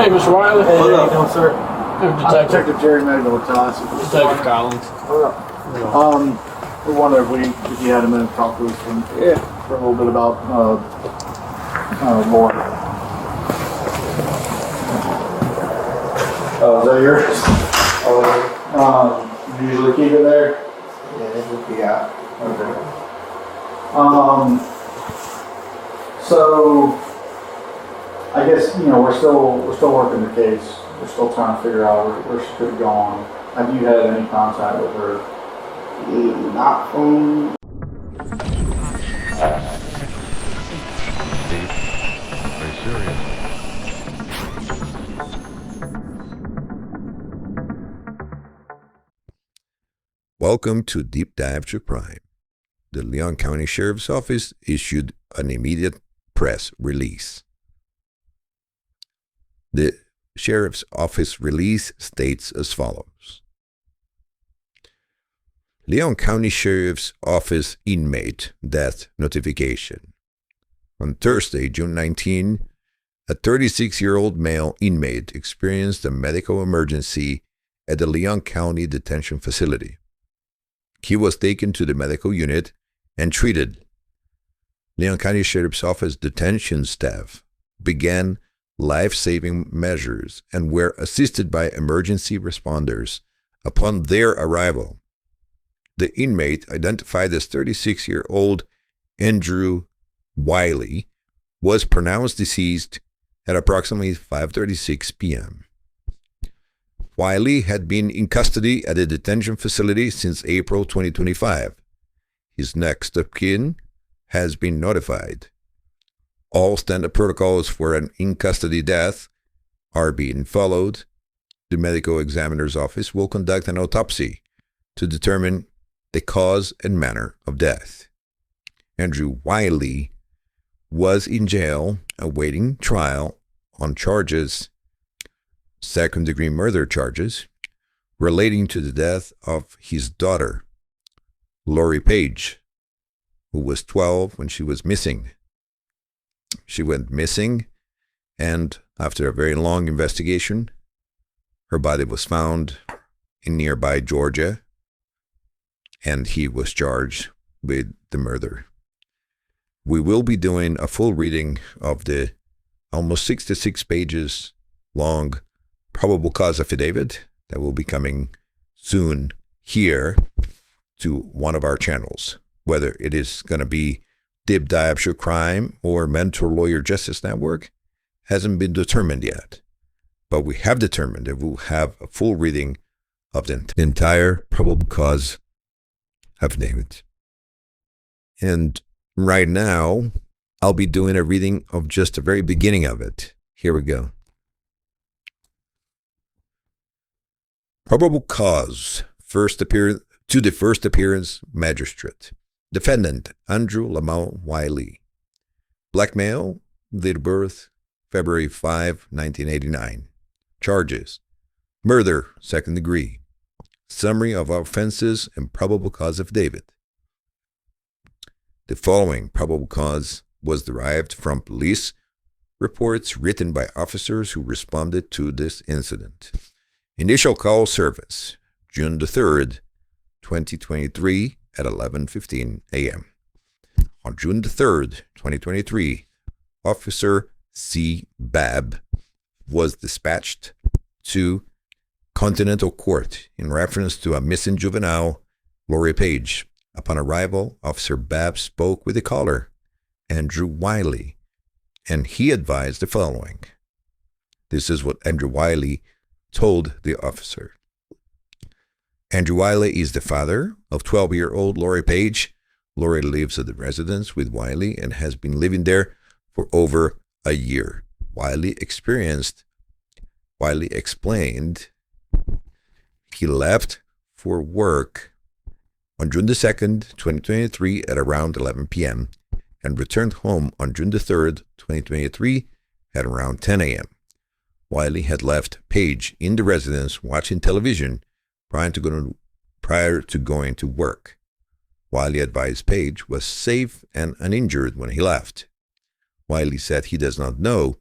Hey, Mr. Wiley. Hey, What how up? you doing, sir? Detective. Detective Jerry Magdalene Toss. Detective Collins. We wonder if you had a minute to talk to us for a little bit about Lori. Oh, is that yours? Oh, you usually keep it there? Yeah. Okay. So I guess we're still working the case. We're still trying to figure out where she could have gone. Have you had any contact with her? Not from. Deep, very serious. Welcome to Deep Dive to Crime. The Leon County Sheriff's Office issued an immediate press release. The Sheriff's Office release states as follows. Leon County Sheriff's Office inmate death notification. On Thursday, June 19, a 36-year-old male inmate experienced a medical emergency at the Leon County Detention Facility. He was taken to the medical unit and treated. Leon County Sheriff's Office detention staff began life-saving measures and were assisted by emergency responders upon their arrival. The inmate, identified as 36-year-old Andrew Wiley, was pronounced deceased at approximately 5:36 p.m. Wiley had been in custody at the detention facility since April 2025. His next of kin has been notified. All standard protocols for an in-custody death are being followed. The medical examiner's office will conduct an autopsy to determine the cause and manner of death. Andrew Wiley was in jail awaiting trial on charges, second-degree murder charges, relating to the death of his daughter, Lori Paige, who was 12 when she was missing. She went missing, and after a very long investigation, her body was found in nearby Georgia, and he was charged with the murder. We will be doing a full reading of the almost 66 pages long probable cause affidavit that will be coming soon here to one of our channels. Whether it is going to be Deep Dive to Crime or Mentor Lawyer Justice Network hasn't been determined yet. But we have determined that we'll have a full reading of the entire probable cause affidavit. And right now, I'll be doing a reading of just the very beginning of it. Here we go. Probable cause, to the first appearance magistrate. Defendant, Andrew Lamal Wiley. Black male, date of birth, February 5, 1989. Charges, murder, second degree. Summary of offenses and probable cause affidavit. The following probable cause was derived from police reports written by officers who responded to this incident. Initial call service, June the 3rd, 2023 at 11:15 a.m. On June the 3rd, 2023, Officer C. Babb was dispatched to Continental Court in reference to a missing juvenile, Lori Paige. Upon arrival, Officer Babb spoke with the caller, Andrew Wiley, and he advised the following. This is what Andrew Wiley told the officer. Andrew Wiley is the father of 12-year-old Lori Paige. Lori lives at the residence with Wiley and has been living there for over a year. Wiley explained he left for work on June the 2nd, 2023 at around 11 p.m. and returned home on June the 3rd, 2023 at around 10 a.m. Wiley had left Paige in the residence watching television prior to going to work. Wiley advised Paige was safe and uninjured when he left. Wiley said he does not know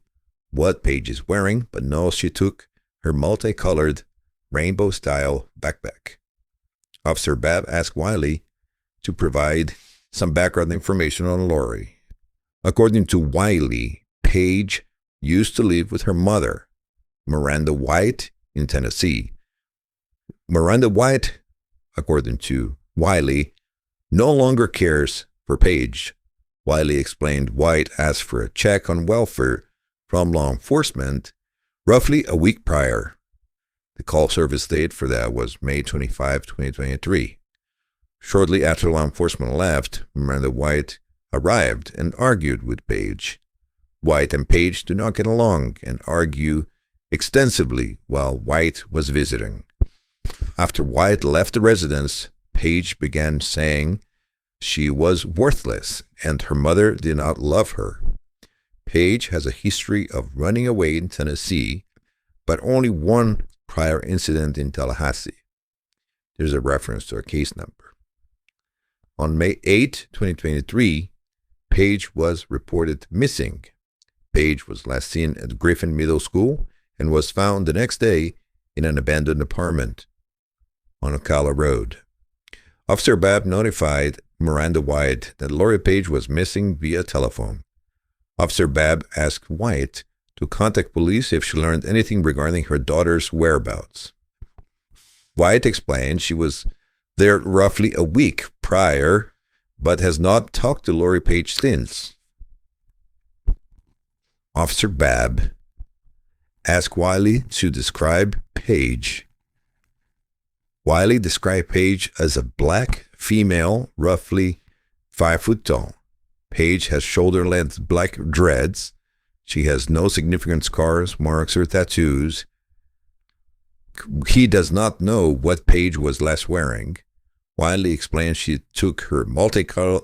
what Paige is wearing, but knows she took her multicolored rainbow-style backpack. Officer Babb asked Wiley to provide some background information on Lori. According to Wiley, Paige used to live with her mother, Miranda White, in Tennessee. Miranda White, according to Wiley, no longer cares for Paige. Wiley explained White asked for a check on welfare from law enforcement roughly a week prior. The call service date for that was May 25, 2023. Shortly after law enforcement left, Miranda White arrived and argued with Paige. White and Paige do not get along and argue extensively while White was visiting. After White left the residence, Paige began saying she was worthless and her mother did not love her. Paige has a history of running away in Tennessee, but only one prior incident in Tallahassee. There's a reference to a case number. On May 8, 2023, Paige was reported missing. Paige was last seen at Griffin Middle School and was found the next day in an abandoned apartment on Ocala Road. Officer Babb notified Miranda White that Lori Paige was missing via telephone. Officer Babb asked White to contact police if she learned anything regarding her daughter's whereabouts. White explained she was there roughly a week prior, but has not talked to Lori Paige since. Officer Babb asked Wiley to describe Paige. Wiley described Paige as a black female, roughly 5 foot tall. Paige has shoulder-length black dreads. She has no significant scars, marks, or tattoos. He does not know what Paige was last wearing. Wiley explained she took her multicolored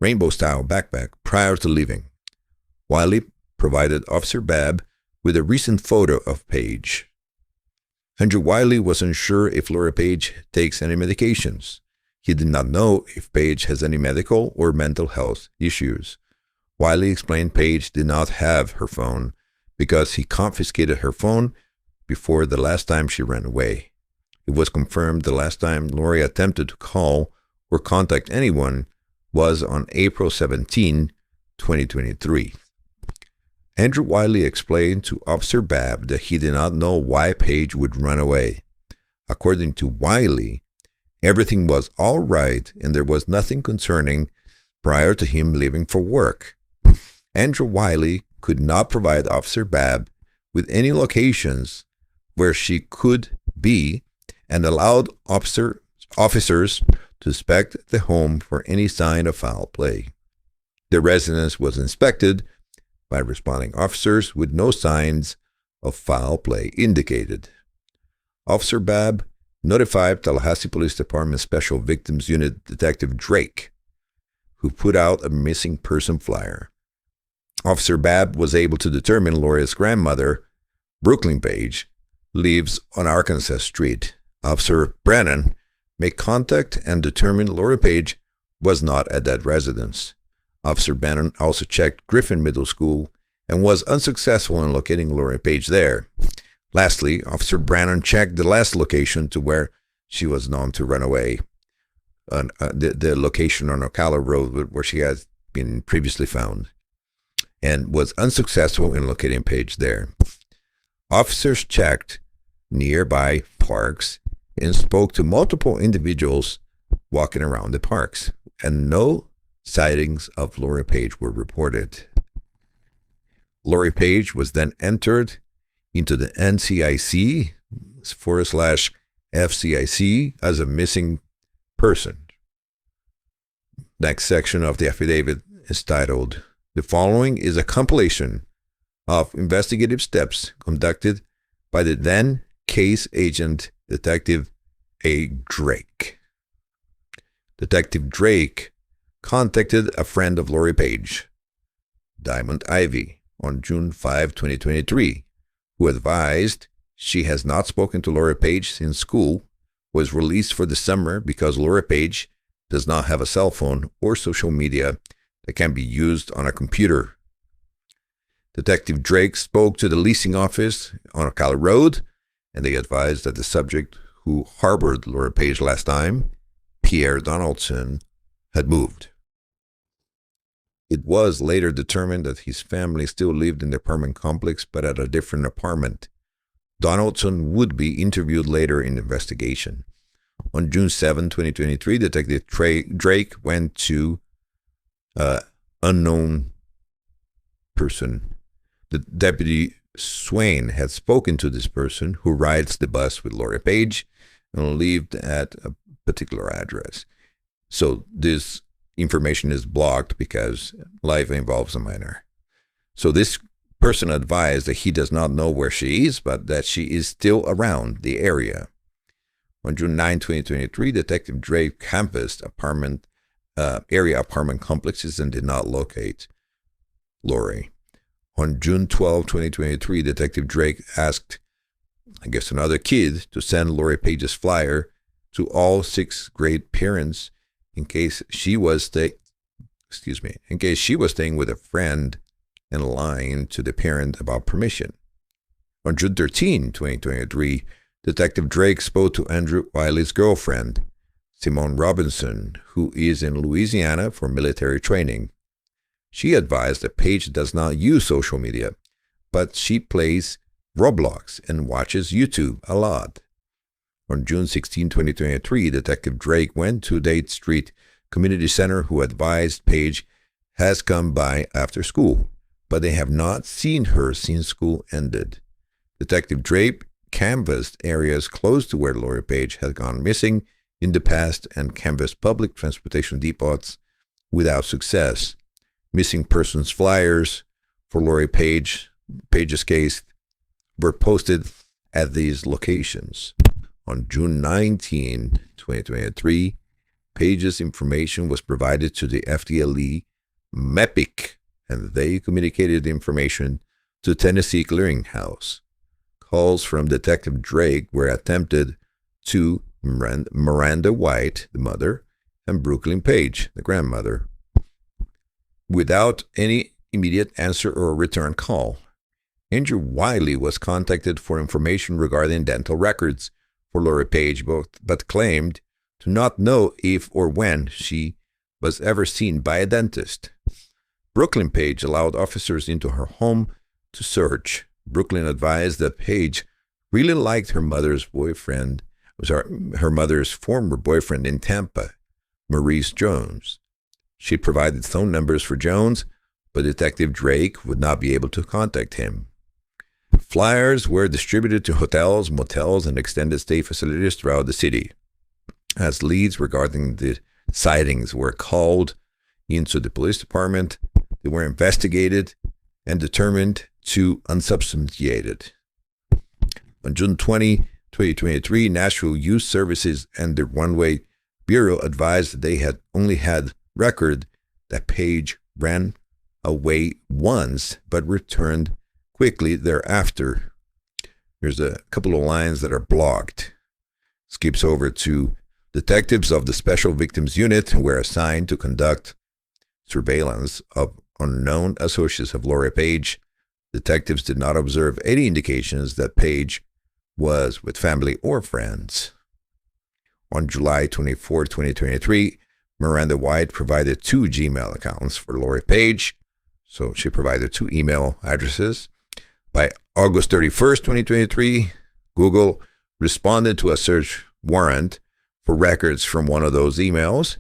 rainbow-style backpack prior to leaving. Wiley provided Officer Babb with a recent photo of Paige. Andrew Wiley was unsure if Lori Paige takes any medications. He did not know if Paige has any medical or mental health issues. Wiley explained Paige did not have her phone because he confiscated her phone before the last time she ran away. It was confirmed the last time Lori attempted to call or contact anyone was on April 17, 2023. Andrew Wiley explained to Officer Babb that he did not know why Paige would run away. According to Wiley, everything was all right and there was nothing concerning prior to him leaving for work. Andrew Wiley could not provide Officer Babb with any locations where she could be and allowed officers to inspect the home for any sign of foul play. The residence was inspected by responding officers with no signs of foul play indicated. Officer Babb notified Tallahassee Police Department Special Victims Unit Detective Drake, who put out a missing person flyer. Officer Babb was able to determine Lori's grandmother, Brooklyn Paige, lives on Arkansas Street. Officer Brennan made contact and determined Lori Paige was not at that residence. Officer Brennan also checked Griffin Middle School and was unsuccessful in locating Lori Paige there. Lastly, Officer Brennan checked the last location to where she was known to run away, the location on Ocala Road where she had been previously found, and was unsuccessful in locating Paige there. Officers checked nearby parks and spoke to multiple individuals walking around the parks, and no sightings of Lori Paige were reported. Lori Paige was then entered into the NCIC/FCIC as a missing person. Next section of the affidavit is titled, "The following is a compilation of investigative steps conducted by the then case agent, Detective A. Drake. Detective Drake contacted a friend of Lori Paige, Diamond Ivy, on June 5, 2023, who advised she has not spoken to Lori Paige since school was released for the summer because Lori Paige does not have a cell phone or social media that can be used on a computer. Detective Drake spoke to the leasing office on Ocala Road, and they advised that the subject who harbored Lori Paige last time, Pierre Donaldson, had moved. It was later determined that his family still lived in the apartment complex, but at a different apartment. Donaldson would be interviewed later in the investigation. On June 7, 2023, Detective Drake went to unknown person. The deputy Swain had spoken to this person who rides the bus with Lori Paige and lived at a particular address. So this information is blocked because life involves a minor. So this person advised that he does not know where she is, but that she is still around the area. On June 9, 2023, Detective Drake canvassed area apartment complexes and did not locate Lori. On June 12, 2023, Detective Drake asked, another kid to send Lori Paige's flyer to all sixth grade parents in case she was staying with a friend and lying to the parent about permission. On June 13, 2023, Detective Drake spoke to Andrew Wiley's girlfriend, Simone Robinson, who is in Louisiana for military training. She advised that Paige does not use social media, but she plays Roblox and watches YouTube a lot. On June 16, 2023, Detective Drake went to Date Street Community Center, who advised Paige has come by after school, but they have not seen her since school ended. Detective Drake canvassed areas close to where Lori Paige had gone missing in the past and canvassed public transportation depots without success. Missing persons flyers for Lori Paige's case were posted at these locations. On June 19, 2023, Paige's information was provided to the FDLE MEPIC, and they communicated the information to Tennessee Clearinghouse. Calls from Detective Drake were attempted to Miranda White, the mother, and Brooklyn Paige, the grandmother, without any immediate answer or return call. Andrew Wiley was contacted for information regarding dental records for Lori Paige, but claimed to not know if or when she was ever seen by a dentist. Brooklyn Paige allowed officers into her home to search. Brooklyn advised that Paige really liked her mother's boyfriend, her mother's former boyfriend in Tampa, Maurice Jones. She provided phone numbers for Jones, but Detective Drake would not be able to contact him. Flyers were distributed to hotels, motels, and extended stay facilities throughout the city. As leads regarding the sightings were called into the police department, they were investigated and determined to unsubstantiated. On June 20, 2023, Nashville Youth Services and the Runway Bureau advised that they had only had record that Paige ran away once but returned quickly thereafter. There's a couple of lines that are blocked. Skips over to detectives of the Special Victims Unit were assigned to conduct surveillance of unknown associates of Lori Paige. Detectives did not observe any indications that Paige was with family or friends. On July 24, 2023, Miranda White provided 2 Gmail accounts for Lori Paige, so she provided 2 email addresses. By August 31st, 2023, Google responded to a search warrant for records from one of those emails.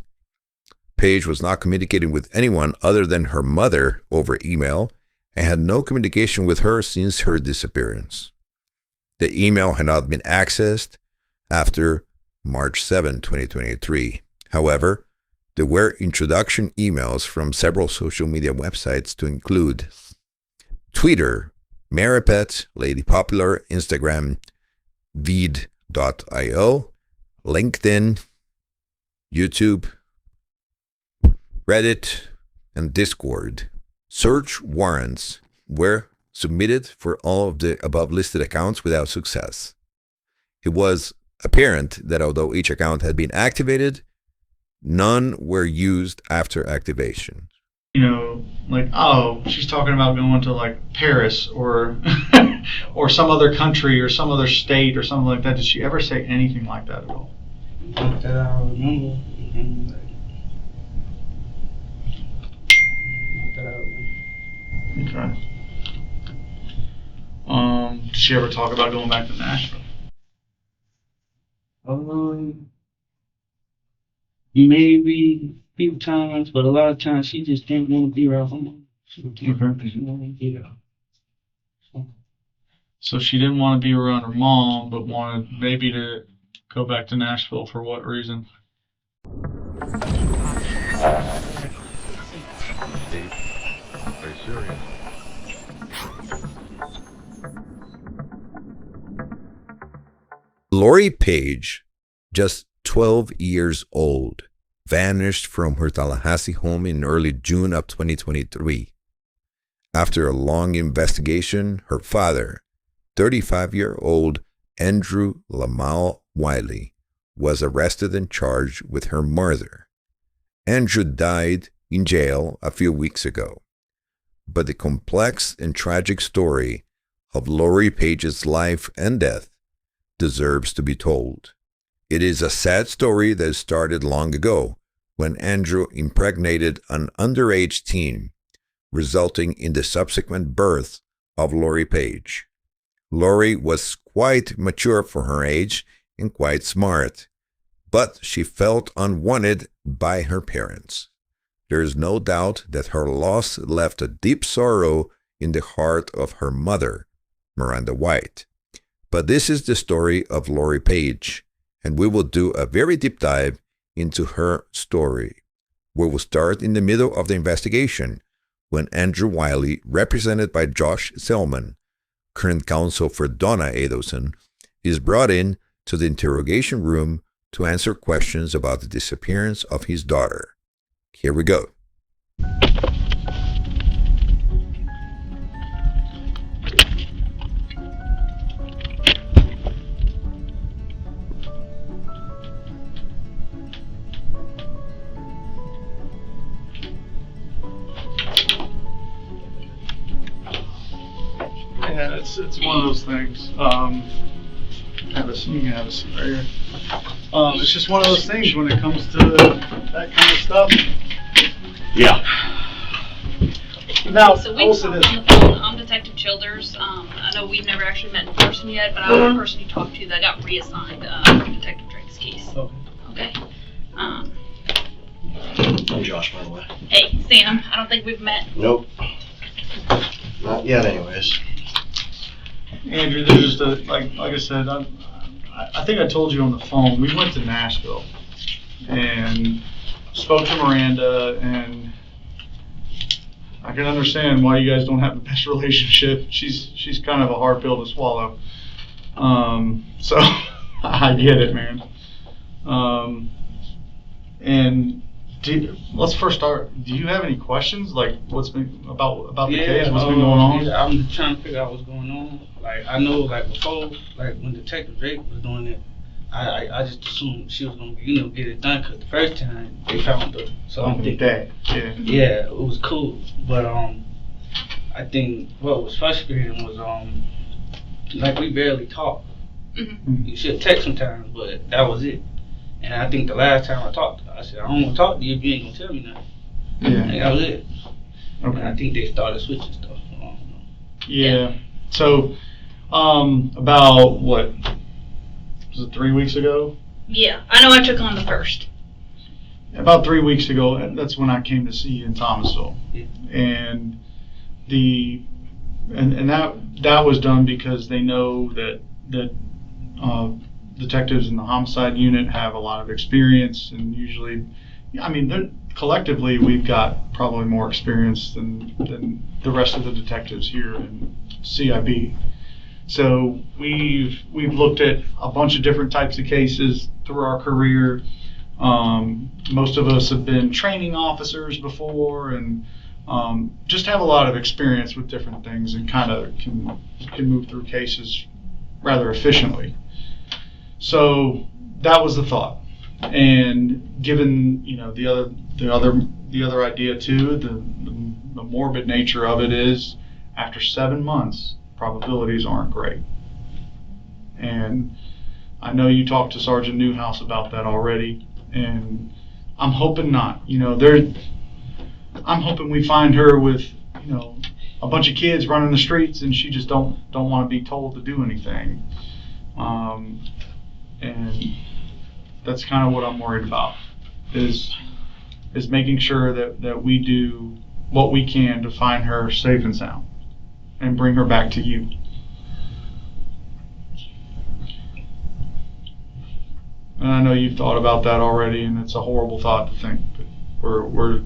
Paige was not communicating with anyone other than her mother over email and had no communication with her since her disappearance. The email had not been accessed after March 7, 2023. However, there were introduction emails from several social media websites to include Twitter, Maripet, Lady Popular, Instagram, Veed.io, LinkedIn, YouTube, Reddit, and Discord. Search warrants were submitted for all of the above listed accounts without success. It was apparent that although each account had been activated, none were used after activation. like, oh, she's talking about going to like Paris or or some other country or some other state or something like that? Did she ever say anything like that at all? Not that I remember. Not that I remember. Okay. Did she ever talk about going back to Nashville? Maybe a few times, but a lot of times she just didn't want to be around her mom. She didn't want to be there. So she didn't want to be around her mom, but wanted maybe to go back to Nashville. For what reason? Lori Paige, just 12 years old, vanished from her Tallahassee home in early June of 2023. After a long investigation, her father, 35-year-old Andrew Lamal Wiley, was arrested and charged with her murder. Andrew died in jail a few weeks ago. But the complex and tragic story of Lori Paige's life and death deserves to be told. It is a sad story that started long ago when Andrew impregnated an underage teen, resulting in the subsequent birth of Lori Paige. Lori was quite mature for her age and quite smart, but she felt unwanted by her parents. There is no doubt that her loss left a deep sorrow in the heart of her mother, Miranda White. But this is the story of Lori Paige, and we will do a very deep dive into her story. We will start in the middle of the investigation when Andrew Wiley, represented by Josh Selman, current counsel for Donna Adelson, is brought in to the interrogation room to answer questions about the disappearance of his daughter. Here we go. Yeah, it's one of those things. You can have a seat right here. It's just one of those things when it comes to that kind of stuff. Yeah. Now, So we also talked this. on the phone. I'm Detective Childers. I know we've never actually met in person yet, but I was the person you talked to that got reassigned Detective Drake's case. Okay. I'm Josh, by the way. Hey, Sam. I don't think we've met. Nope. Not yet, anyways. Andrew, there's just like I said, I think I told you on the phone, we went to Nashville and spoke to Miranda, and I can understand why you guys don't have the best relationship. She's kind of a hard pill to swallow. So I get it, man. And let's first start. Do you have any questions? Like, what's been about the case? What's been going on? Yeah, I'm trying to figure out what's going on. Like, I know, like, before, like, when Detective Drake was doing it, I just assumed she was gonna, get it done. Cause the first time they found her, so I'm thinking, yeah, it was cool. But I think what was frustrating was like, we barely talked. Mm-hmm. You should text sometimes, but that was it. And I think the last time I talked to her, I said, I don't want to talk to you if you ain't gonna tell me nothing. Yeah. And that was it. Okay. And I think they started switching stuff. So I don't know. Yeah. So, about what was it? 3 weeks ago. Yeah, I know I took on the first. About 3 weeks ago, that's when I came to see you in Thomasville, Yeah. and that was done because they know that detectives in the homicide unit have a lot of experience, and usually, I mean, collectively we've got probably more experience than the rest of the detectives here in CIB. So we've looked at a bunch of different types of cases through our career. Most of us have been training officers before, and just have a lot of experience with different things, and kind of can move through cases rather efficiently. So that was the thought. And given the other the other idea too, the morbid nature of it is, after 7 months, probabilities aren't great. And I know you talked to Sergeant Newhouse about that already, and I'm hoping not. I'm hoping we find her with, a bunch of kids running the streets, and she just don't want to be told to do anything. And that's kind of what I'm worried about, is making sure that we do what we can to find her safe and sound and bring her back to you. And I know you've thought about that already, and it's a horrible thought to think, but we're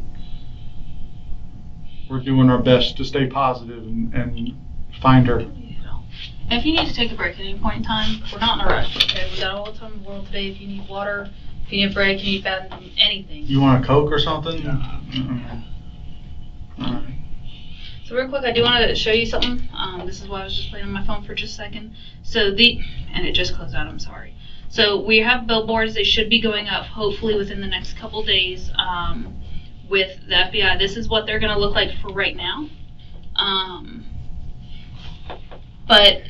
doing our best to stay positive and find her. And if you need to take a break at any point in time, we're not in a rush, okay? We got all the time in the world today. If you need water, if you need a break, you need fat, anything. You want a Coke or something? All right. So real quick, I do want to show you something. This is why I was just playing on my phone for just a second. And it just closed out, I'm sorry. So we have billboards. They should be going up hopefully within the next couple days with the FBI. This is what they're going to look like for right now. But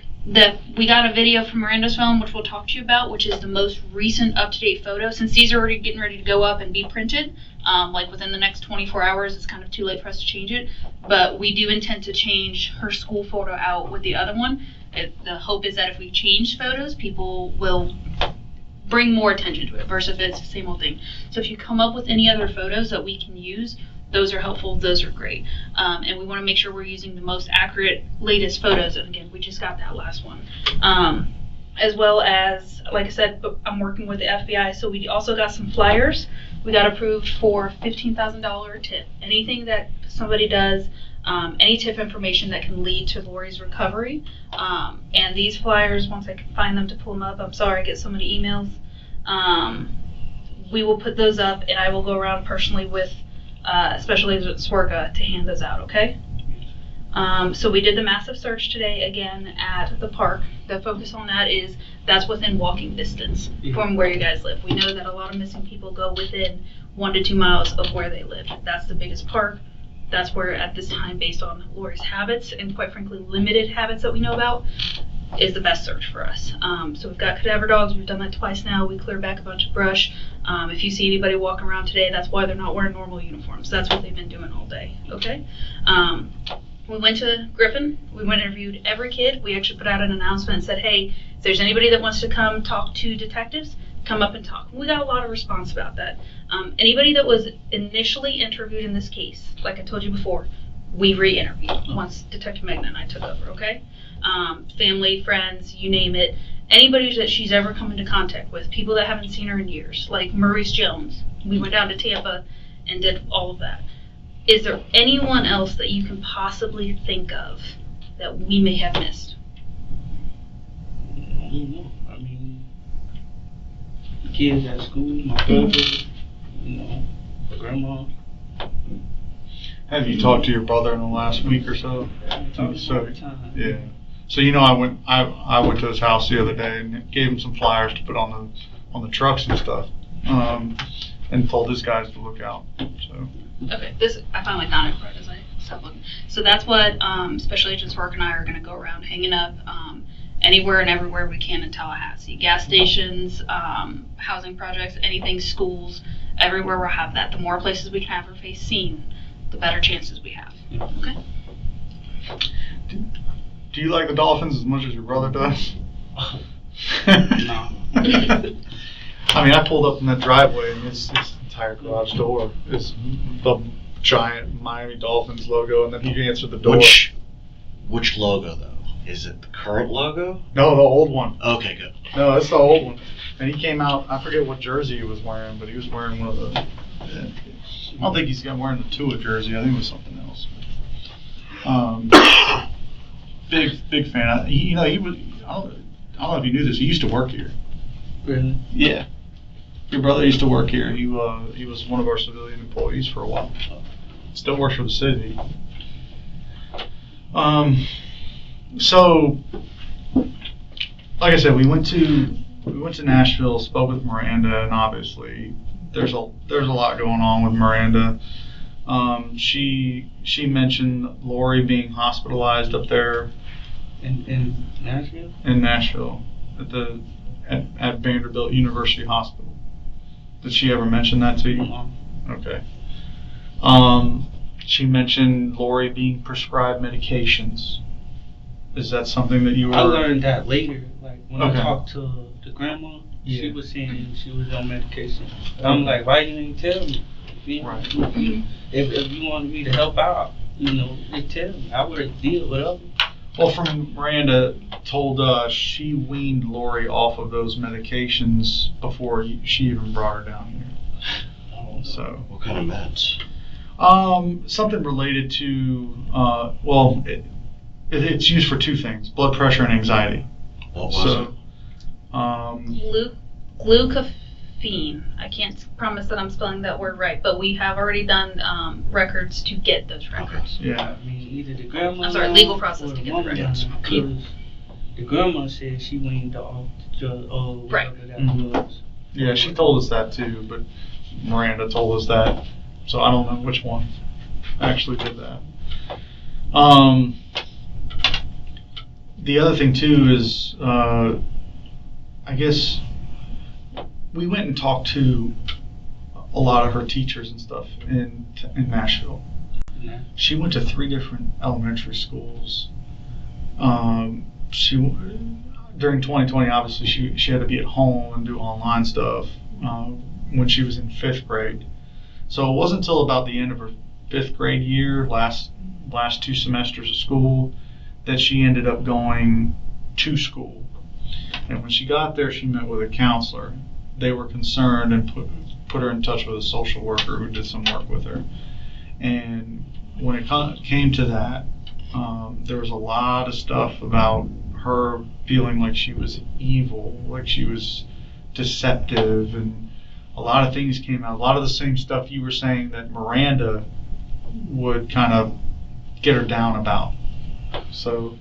we got a video from Miranda's phone, which we'll talk to you about, which is the most recent up-to-date photo. Since these are already getting ready to go up and be printed, like within the next 24 hours, it's kind of too late for us to change it. But we do intend to change her school photo out with the other one. The hope is that if we change photos, people will bring more attention to it versus if it's the same old thing. So if you come up with any other photos that we can use, those are helpful, those are great. And we want to make sure we're using the most accurate, latest photos. And again, we just got that last one. As well as, like I said, I'm working with the FBI, so we also got some flyers. We got approved for $15,000 tip. Anything that somebody does, any tip information that can lead to Lori's recovery. And these flyers, once I can find them to pull them up, I'm sorry I get so many emails. We will put those up, and I will go around personally with Special Agent Swerka to hand those out, okay? So we did the massive search today, again, at the park. The focus on that is that's within walking distance from where you guys live. We know that a lot of missing people go within 1 to 2 miles of where they live. That's the biggest park. That's where, at this time, based on Lori's habits and, quite frankly, limited habits that we know about, is the best search for us. So we've got cadaver dogs. We've done that twice now. We clear back a bunch of brush. If you see anybody walking around today, that's why they're not wearing normal uniforms. That's what they've been doing all day, okay? We went to Griffin. We went and interviewed every kid. We actually put out an announcement and said, hey, if there's anybody that wants to come talk to detectives, come up and talk. We got a lot of response about that. Anybody that was initially interviewed in this case, like I told you before, we re-interviewed once Detective Magna and I took over, okay? Family, friends, you name it. Anybody that she's ever come into contact with, people that haven't seen her in years, like Maurice Jones. We went down to Tampa and did all of that. Is there anyone else that you can possibly think of that we may have missed? I don't know. I mean, the kids at school, my brother, my grandma. Have you talked to your brother in the last week or so? I talk to him all the time. Yeah. So I went to his house the other day and gave him some flyers to put on the trucks and stuff, and told his guys to look out. So. Okay, I finally found it right as I stopped looking. So that's what Special Agents Work and I are going to go around hanging up anywhere and everywhere we can in Tallahassee. Gas stations, housing projects, anything, schools, everywhere we'll have that. The more places we can have her face seen, the better chances we have. Okay? Do you like the Dolphins as much as your brother does? No. I mean, I pulled up in that driveway and his entire garage door is the giant Miami Dolphins logo, and then he answered the door. Which logo, though? Is it the current logo? No, the old one. Okay, good. No, that's the old one. And he came out, I forget what jersey he was wearing, but he was wearing one of the, I don't think he's wearing the Tua jersey, I think it was something else. Big fan. He was, I don't know if you knew this, he used to work here. Really? Yeah. Your brother used to work here. He was one of our civilian employees for a while. Still works for the city. So, like I said, we went to Nashville, spoke with Miranda, and obviously there's a lot going on with Miranda. She mentioned Lori being hospitalized up there In Nashville? in Nashville at Vanderbilt University Hospital. Did she ever mention that to you? Okay. She mentioned Lori being prescribed medications. Is that something that you were? I learned that later. Like when Okay. I talked to the grandma, she Yeah. was saying she was on medication. I'm like, why you didn't tell me? Right. If you wanted me to help out, just tell me. I would have did whatever. Well, from Miranda told us, she weaned Lori off of those medications before she even brought her down here. So. What kind of meds? Something related to, it's used for two things: blood pressure and anxiety. What was it? Glucophene. I can't promise that I'm spelling that word right, but we have already done records to get those records. Yeah. I mean, either the grandma. I'm sorry, legal process or to the get the mama records. done, because the grandma said she weaned off the drug or whatever that Mhm. was. Yeah, she told us that too, but Miranda told us that, so I don't know which one actually did that. The other thing too is, I guess we went and talked to a lot of her teachers and stuff in Nashville. Yeah. She went to 3 different elementary schools. During 2020, obviously, she had to be at home and do online stuff when she was in 5th grade. So it wasn't until about the end of her 5th grade year, last 2 semesters of school, that she ended up going to school. And when she got there, she met with a counselor. They were concerned and put her in touch with a social worker who did some work with her. And when it came to that, there was a lot of stuff about her feeling like she was evil, like she was deceptive, and a lot of things came out. A lot of the same stuff you were saying that Miranda would kind of get her down about. So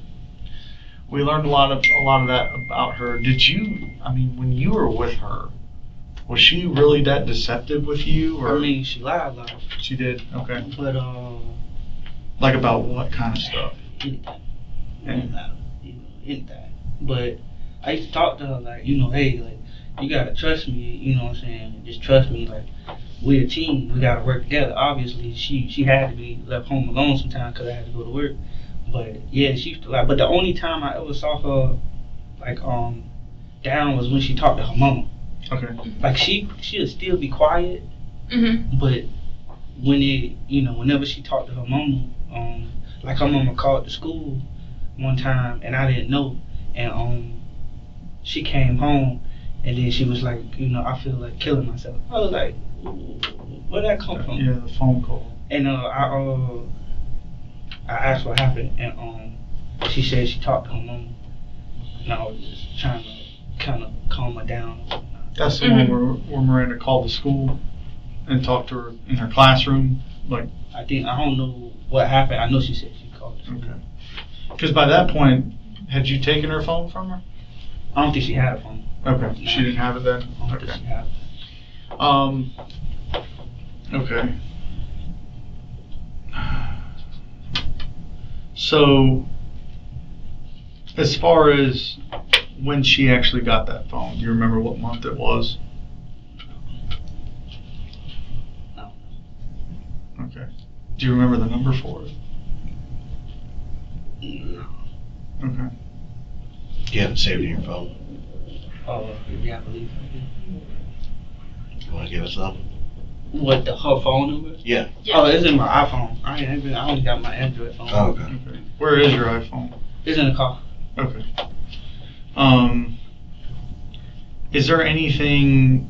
we learned a lot of that about her. When you were with her, was she really that deceptive with you? Or I mean, she lied a lot. she did? Okay. But Like about what kind of stuff? Anything. But I used to talk to her like, hey, like, you gotta trust me, you know what I'm saying? Just trust me, like, we're a team, we gotta work together. Obviously, she had to be left home alone sometimes because I had to go to work. But yeah, she used to lie. But the only time I ever saw her, like, down was when she talked to her mama. Okay. Like, she'll still be quiet, Mm-hmm. but whenever she talked to her mama, like her mama called the school one time and I didn't know, and she came home and then she was like, I feel like killing myself. I was like, where'd that come from? Yeah, the phone call. And I asked what happened, and she said she talked to her mama, and I was just trying to kind of calm her down. That's the one where Miranda called the school and talked to her in her classroom, like. I don't know what happened. I know she said she called the school. Okay. Because by that point, had you taken her phone from her? I don't think she had a phone. Okay. She didn't have it then. I don't think she had it. Okay. So, as far as when she actually got that phone, do you remember what month it was? No. Okay. Do you remember the number for it? No. Okay. You have it saved in your phone. Yeah, I believe so. You want to give us that? What, her phone number? Yeah. Yeah. Oh, it's in my iPhone. I only got my Android phone. Oh, okay. Okay. Where is your iPhone? It's in the car. Okay. Is there anything,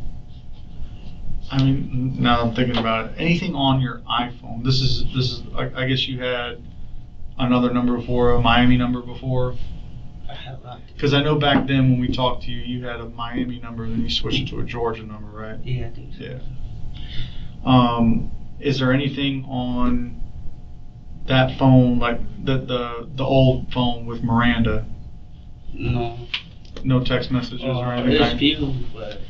now I'm thinking about it, anything on your iPhone? This is I guess you had another number before, a Miami number before? I have a lot. Because I know back then when we talked to you, you had a Miami number, then you switched it to a Georgia number, right? Yeah, I think so. Yeah. Is there anything on that phone, like the old phone with Miranda? No. No text messages or anything? It's few, but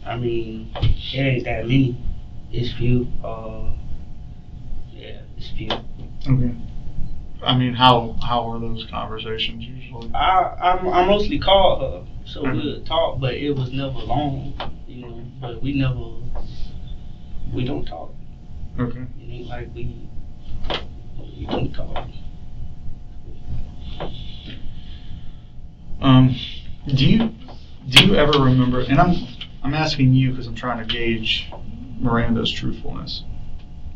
I mean, it ain't that many. It's few. dispute. Okay. I mean, how are those conversations usually? I mostly called her, so Mhm. we would talk, but it was never long, you know. But we don't talk. Okay. It ain't like we don't talk. Do you ever remember? And I'm asking you because I'm trying to gauge Miranda's truthfulness.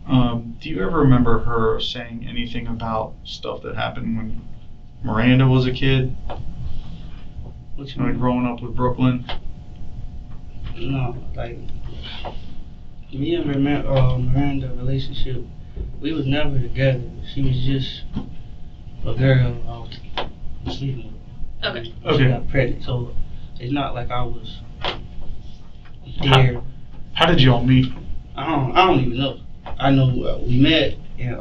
Do you ever remember her saying anything about stuff that happened when Miranda was a kid? What you Like mean? growing up with Brooklyn? No, like me and Miranda relationship, we was never together. She was just a girl I was sleeping with. Okay. She Okay. got pregnant, so it's not like I was there. How did y'all meet? I don't even know. I know we met and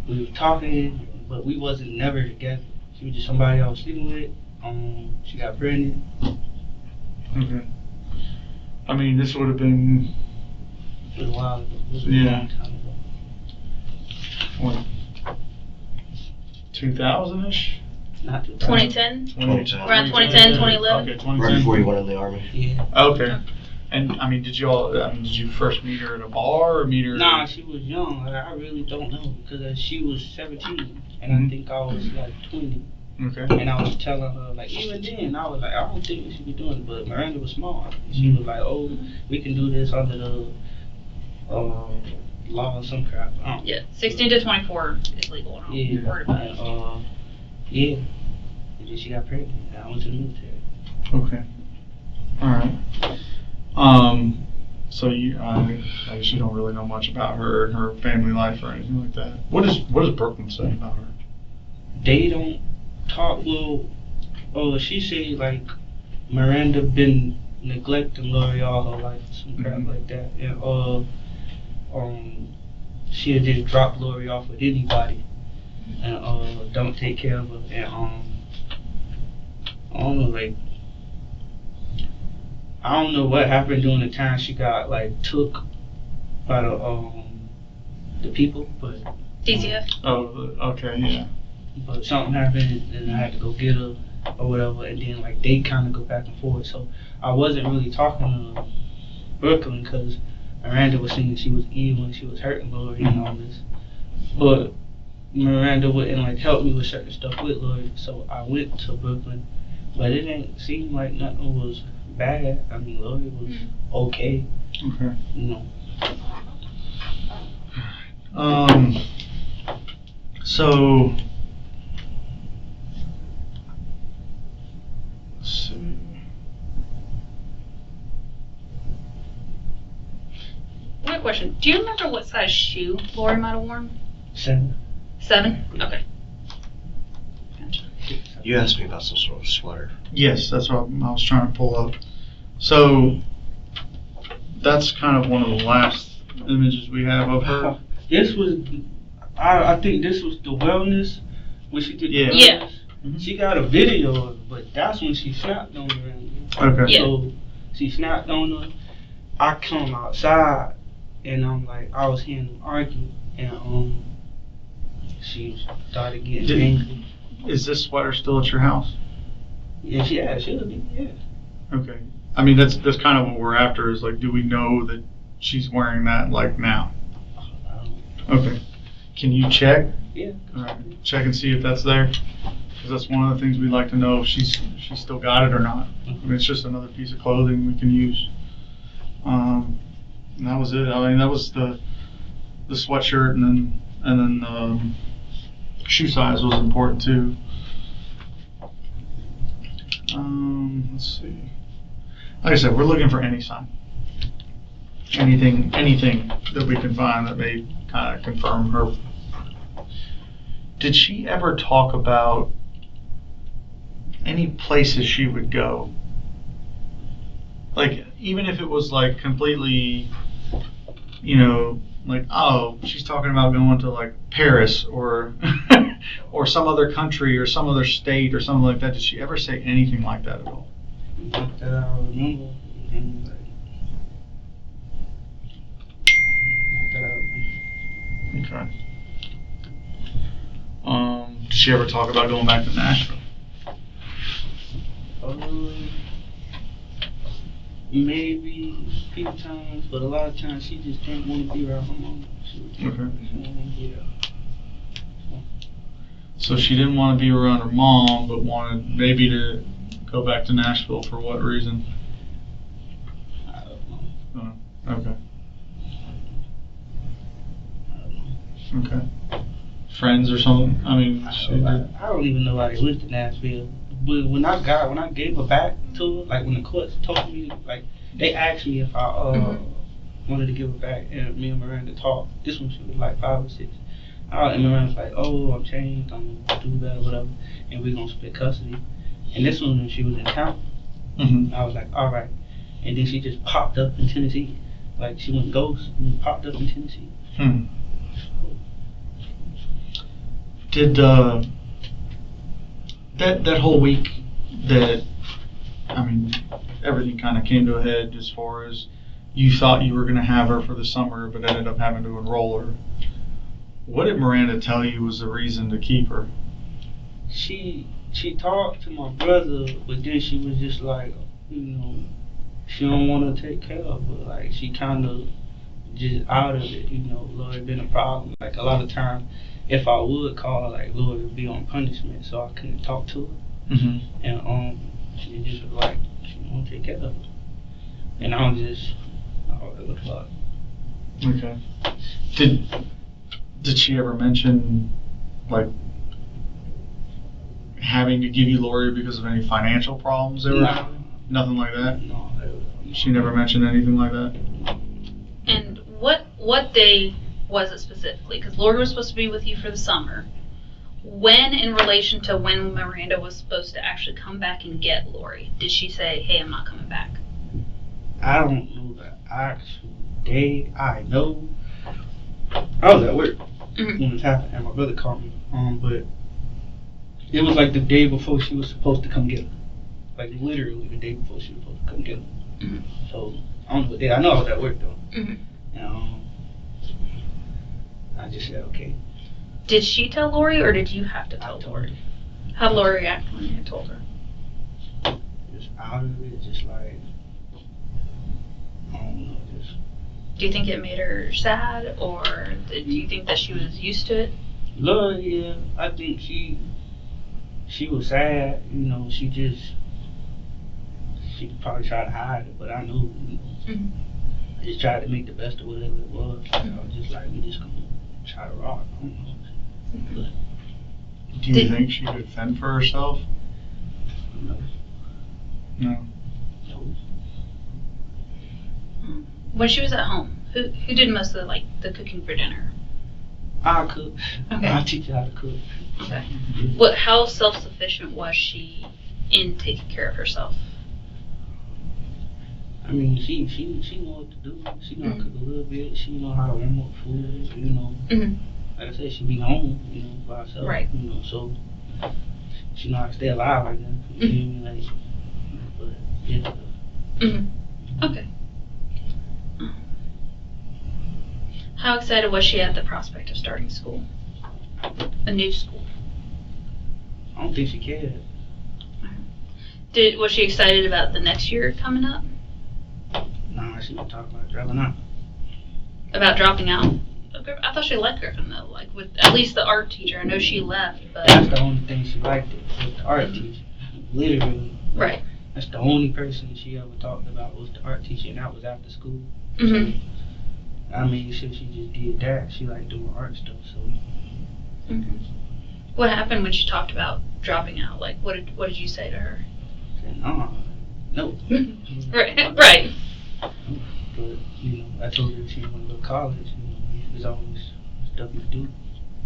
we were talking, but we wasn't never together. She was just somebody I was sleeping with. She got pregnant. Okay. I mean, this would have been It was a while ago. It was a Yeah. long time ago. what, 2000-ish? Not 2010? 2010. Around 2010, 2011? Okay, Right 2010. before you went in the army. Yeah. Okay. And I mean, did you first meet her at a bar or meet her? Nah, she was young. Like, I really don't know because she was 17 and Mhm. I think I was like 20. Okay. And I was telling her, like, even then, I was like, I don't think we should be doing it. But Miranda was smart. She was like, oh, we can do this under the law or some crap. I don't know. Yeah, 16 to 24 is legal. I don't Yeah. worry about it. And, yeah. And then she got pregnant. And I went to the military. Okay. All right. So I guess you don't really know much about her and her family life or anything like that. What does Brooklyn say about her? They don't talk. Well, she said, like, Miranda been neglecting Lori all her life, some crap Mhm. like that. And she'll just drop Lori off with anybody and don't take care of her. And I don't know, like, I don't know what happened during the time she got like took by the people, but DCF? Oh, okay, yeah. something happened and I had to go get her or whatever, and then like they kind of go back and forth. So I wasn't really talking to Brooklyn because Miranda was saying she was evil and she was hurting Lori and all this, but Miranda wouldn't like help me with certain stuff with Lori, so I went to Brooklyn, but it didn't seem like nothing was bad. I mean, Lori was okay, Okay. you know. So let's see. One question. Do you remember what size shoe Lori might have worn? 7. 7? Okay. Gotcha. You asked me about some sort of sweater. Yes, that's what I was trying to pull up. So that's kind of one of the last images we have of her. This was, I think this was the wellness when she did the Yeah. wellness. Yeah. Mhm. She got a video of it, but that's when she snapped on her. Okay. Yeah. So she snapped on her. I come outside and I'm like, I was hearing them argue, and she started getting Did- angry. Is this sweater still at your house? Yeah, she'll be, yeah. Okay. I mean, that's kind of what we're after is like, do we know that she's wearing that like now? Okay. Can you check? Yeah. All right. Check and see if that's there. Because that's one of the things we'd like to know if she's still got it or not. I mean, it's just another piece of clothing we can use. And that was it. I mean, that was the sweatshirt, and then shoe size was important too. Let's see. Like I said, we're looking for any sign. Anything that we can find that may kind of confirm her. Did she ever talk about any places she would go? Like, even if it was like completely, like, oh, she's talking about going to like Paris or or some other country or some other state or something like that. Did she ever say anything like that at all? Not that I remember. And, like, not that I remember. Okay. Did she ever talk about going back to Nashville? Maybe a few times, but a lot of times she just didn't want to be around her mom. She didn't want to be there. So she didn't want to be around her mom, but wanted maybe to go back to Nashville for what reason? I don't know. Okay. I don't know. Okay. Friends or something? I mean, I don't even know why they went to Nashville. But when I gave her back to her, like when the courts told me, like they asked me if I wanted to give her back, and me and Miranda talked. This one she was like 5 or 6. And Miranda was like, "Oh, I'm changed, I'm gonna do better, whatever, and we're gonna split custody." And this one when she was in town, I was like, "All right," and then she just popped up in Tennessee, like she went ghost and popped up in Tennessee. Did that whole week that, I mean, everything kind of came to a head as far as you thought you were going to have her for the summer, but ended up having to enroll her. What did Miranda tell you was the reason to keep her? She talked to my brother, but then she was just like, she don't want to take care of her. Like she kind of just out of it, Lord, been a problem. Like a lot of times, if I would call, like Lord would be on punishment, so I couldn't talk to her. And she just was like, she don't take care of her. And I'm just, what the fuck. Okay. Did she ever mention, like, having to give you Lori because of any financial problems they were having? Nothing like that? No. She never mentioned anything like that? And what day was it specifically? Because Lori was supposed to be with you for the summer. When, in relation to when Miranda was supposed to actually come back and get Lori, did she say, "Hey, I'm not coming back"? I don't know the actual day. I know I was at work when it happened, and my brother called me. But it was like the day before she was supposed to come get her. Like literally the day before she was supposed to come get her. So I don't know what day. I know I was at work though. And I just said okay. Did she tell Lori, or did you have to tell Lori? How'd Lori react when you told her? Just out of it, just like I don't know, just. Do you think it made her sad, or do you think that she was used to it? Lord, yeah, I think she was sad. She probably tried to hide it, but I knew. I just tried to make the best of whatever it was. I was just like, we just gonna try to rock. I don't know. But, do you think she could fend for herself? No. No. When she was at home, who did most of the cooking for dinner? I cook. Okay. I teach her how to cook. Okay. How self-sufficient was she in taking care of herself? I mean, she know what to do. She know how to cook a little bit. She know how to warm up food. Like I said, she be home, by herself. Right. So she know how to stay alive right now. You feel me? But yeah. Okay. How excited was she at the prospect of starting school? A new school? I don't think she cared. Was she excited about the next year coming up? Nah, she was talking about dropping out. About dropping out? I thought she liked Griffin though, like with at least the art teacher. I know she left, but that's the only thing she liked it was the art teacher. Literally. Right. That's the only person she ever talked about was the art teacher, and that was after school. So, I mean, since she just did that, she liked doing art stuff. So. What happened when she talked about dropping out? Like, what did you say to her? I said, no. Right. But I told her if she didn't want to go to college, there's always stuff you do.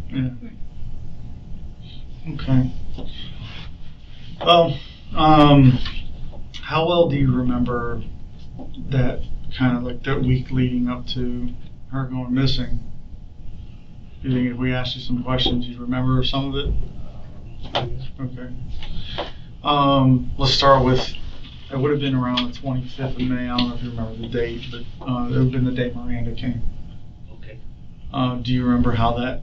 Yeah. Okay. Well, how well do you remember that kind of like that week leading up to her going missing? Do you think if we asked you some questions, you'd remember some of it? Okay. Let's start with, it would have been around the 25th of May. I don't know if you remember the date, but it would have been the day Miranda came. Okay. Do you remember how that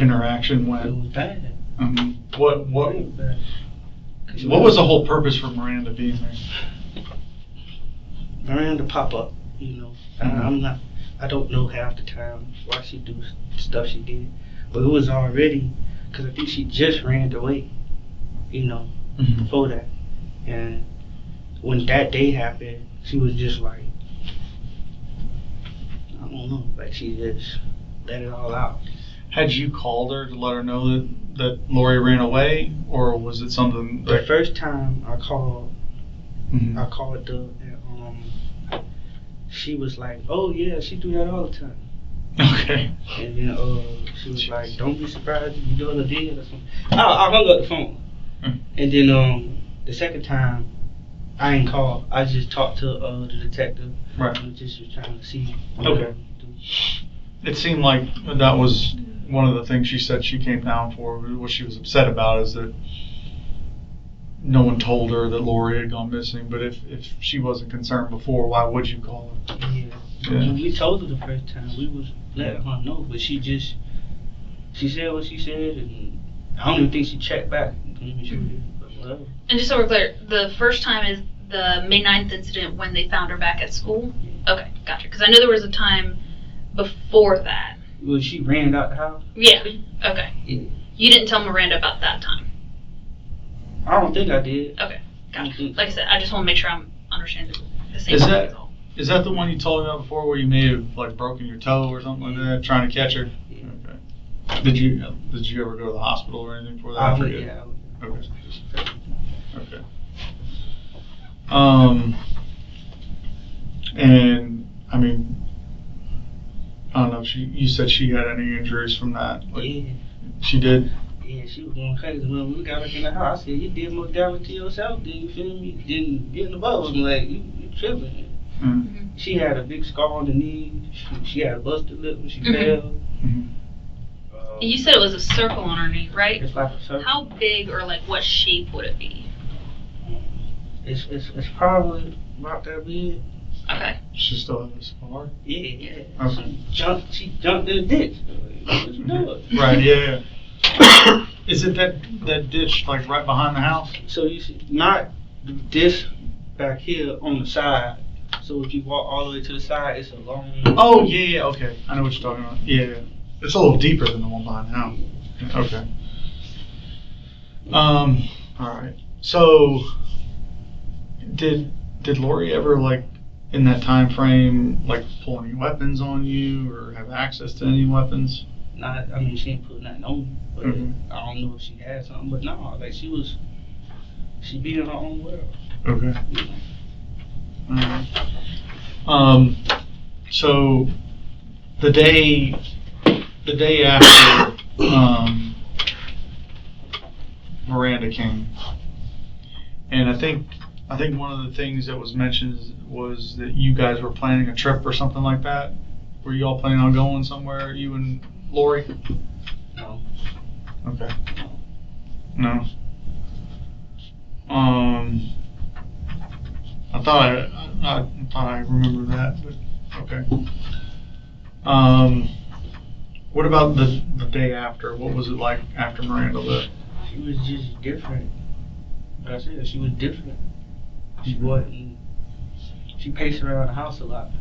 interaction It went? was bad. What It was bad. what was the whole purpose for Miranda being there? Miranda pop up, you know. I don't know half the time why she do stuff she did, but it was already, because I think she just ran away, you know, before that. And when that day happened, she was just like, I don't know, like she just let it all out. Had you called her to let her know that Lori ran away, or was it something The that... first time I called, Mhm. I called her, and she was like, "Oh yeah, she do that all the time." Okay. And then she was like, "Don't be surprised if you do it again or something." I hung up the phone. And then the second time, I ain't called. I just talked to the detective. Right. And just was trying to see. Okay. It seemed like that was one of the things she said she came down for. What she was upset about is that no one told her that Lori had gone missing. But if she wasn't concerned before, why would you call her? Yeah. When we told her the first time, we was letting her know, but she said what she said, and I don't even think she checked back. But whatever. And just so we're clear, the first time is the May 9th incident when they found her back at school? Okay, gotcha. Because I know there was a time before that. Well, she ran out the house. Yeah, okay. Yeah. You didn't tell Miranda about that time? I don't think I did. Okay, gotcha. Like I said, I just want to make sure I'm understanding the same Is thing that- as all. Is that the one you told me about before, where you may have like broken your toe or something like that, trying to catch her? Yeah. Okay. Did you ever go to the hospital or anything for that? I I would, forget. yeah. Okay. Okay. And I mean, I don't know. You said she had any injuries from that? Like, Yeah. She did. Yeah, she was going crazy. When we got her in the house, I said, "You did more damage to yourself, did you feel me? Didn't get in the bubbles." I'm like, you tripping. Mm-hmm. She had a big scar on the knee. She had a busted lip when she Mhm. fell. Mm-hmm. You said it was a circle on her knee, right? It's like a circle. How big or like what shape would it be? It's probably about that big. Okay. She still has a scar. Yeah. Okay. She jumped in the ditch. What you doing? Right. Yeah. Is it that ditch like right behind the house? So you see, not this back here on the side. So if you walk all the way to the side, it's a long. Oh yeah. Okay. I know what you're talking about. Yeah. It's a little deeper than the one behind the house. Okay. All right. So, did Lori ever like in that time frame like pull any weapons on you or have access to any weapons? I mean, she didn't put nothing on me, but Mhm. I don't know if she had something. But no, like she be in her own world. Okay. You know? So the day after Miranda came, and I think one of the things that was mentioned was that you guys were planning a trip or something like that. Were you all planning on going somewhere, you and Lori? No. Okay. No. I thought I remembered that, but okay. What about the day after? What was it like after Miranda left? She was just different. Like I said, she was different. She wasn't. She paced around the house a lot.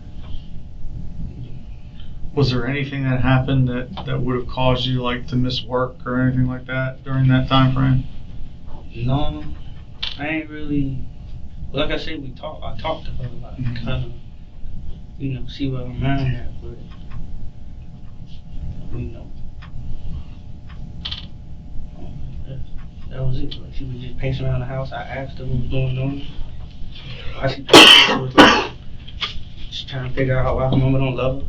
Was there anything that happened that would have caused you like to miss work or anything like that during that time frame? No, I ain't really. Like I said, I talked to her a lot, Mhm. kind of, see where her mind at, but, that was it. Like, she was just pacing around the house. I asked her what was going on. She was like, she's trying to figure out why her mama don't love her.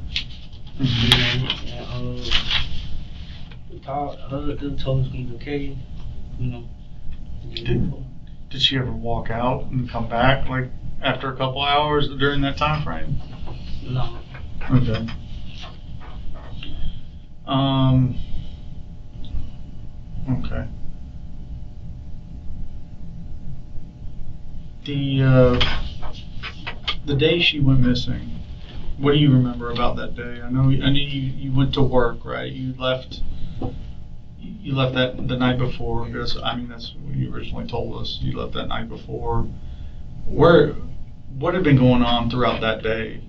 And we talked, hugged her, told her it's gonna be okay. Did she ever walk out and come back like after a couple hours during that time frame? No. Okay. Okay. The day she went missing, What do you remember about that day? I know you went to work, right? You left that the night before. That's what you originally told us. You left that night before. What had been going on throughout that day,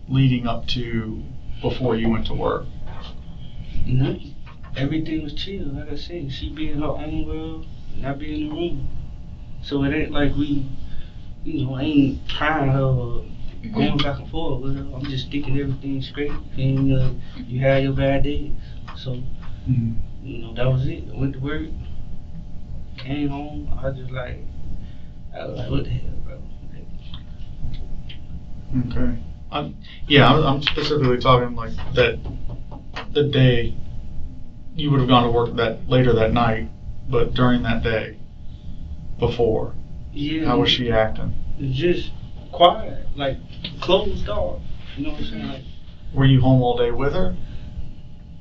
leading up to before you went to work? Nothing. Everything was chill. Like I said, she be in her own world, and I be in the room. So it ain't like we, I ain't trying her or going back and forth with her. I'm just thinking everything straight. And you had your bad days. So, that was it. I went to work, came home. I was like, what the hell, bro? Okay. I'm specifically talking like that the day you would have gone to work later that night, but during that day before. Yeah. How was she acting? It's just quiet, like closed off. You know what I'm saying? Like, were you home all day with her?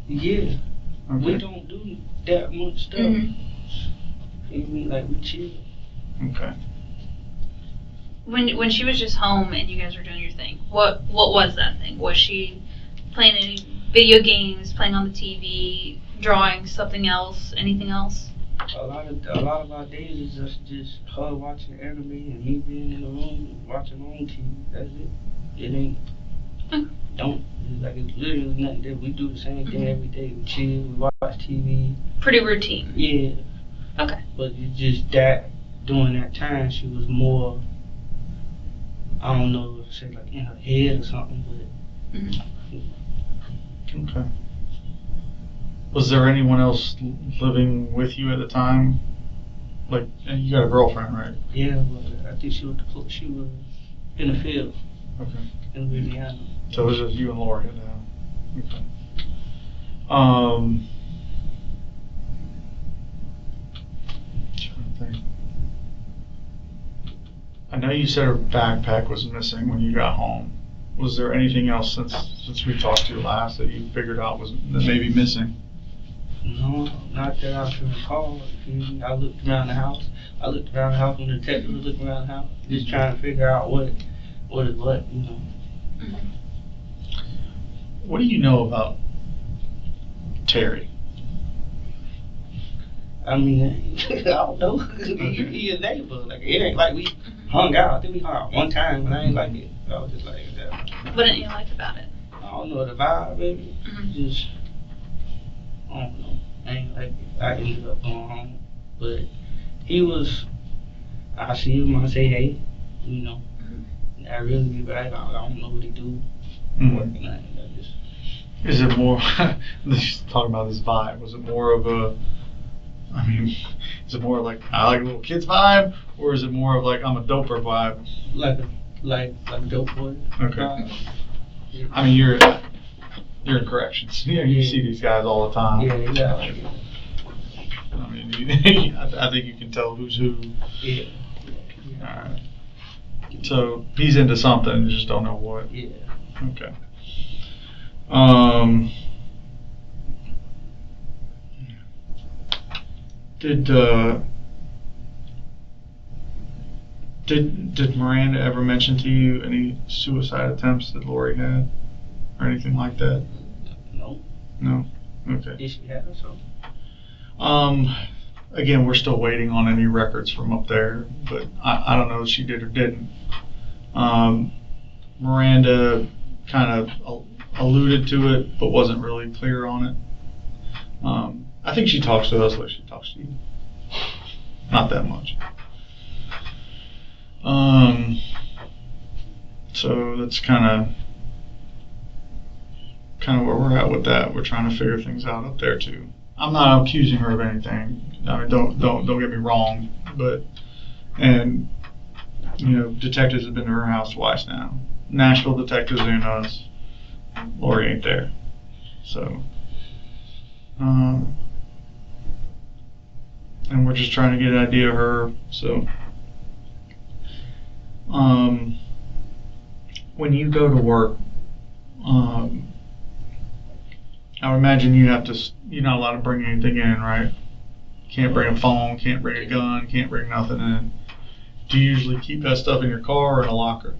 Yeah. Okay. We don't do that much stuff. Like we chill. Okay. When she was just home and you guys were doing your thing, what was that thing? Was she playing any video games, playing on the TV, drawing something else, anything else? A lot of our days is just her watching anime and me being in the room watching my own TV. That's it. It ain't. It's literally nothing that we do the same thing every day. We chill, we watch TV. Pretty routine. Yeah. Okay. But it's just that during that time she was more, I don't know if say like in her head or something, but Okay. Was there anyone else living with you at the time? Like, you got a girlfriend, right? Yeah, but I think she was in the field. Okay. In Louisiana. So it was just you and Lori now. Okay. Trying to think. I know you said her backpack was missing when you got home. Was there anything else since we talked to you last that you figured out that may be missing? No, not that I can recall. I looked around the house. When the detective was looking around the house, just trying to figure out what is what. What do you know about Terry? I mean, I don't know. He a neighbor. Like, it ain't like we hung out. I think we hung out one time, but I ain't like it. I was just like that. What didn't you like about it? I don't know, the vibe, maybe. Just, I don't know. I ain't like it. I ended up going home. But he was, I see him, I say, hey, I really be back. I don't know what he do. Working at it. Is it more, just talking about this vibe, was it more of a, is it more like, I like a little kid's vibe, or is it more of like, I'm a doper vibe? Like a dope boy. Okay. You're in corrections. You see these guys all the time. Yeah, exactly. I think you can tell who's who. Yeah. Alright. So, he's into something, you just don't know what. Yeah. Okay. Did Miranda ever mention to you any suicide attempts that Lori had, or anything like that? No. No. Okay. Did she have something? Again, we're still waiting on any records from up there, but I don't know if she did or didn't. Miranda kind of alluded to it, but wasn't really clear on it. I think she talks to us like she talks to you. Not that much. So that's kind of where we're at with that. We're trying to figure things out up there too. I'm not accusing her of anything. Don't get me wrong, but detectives have been to her house twice now. Nashville detectives and us. Lori ain't there, so and we're just trying to get an idea of her. So, when you go to work, I would imagine you're not allowed to bring anything in, right? Can't bring a phone, can't bring a gun, can't bring nothing in. Do you usually keep that stuff in your car or in a locker?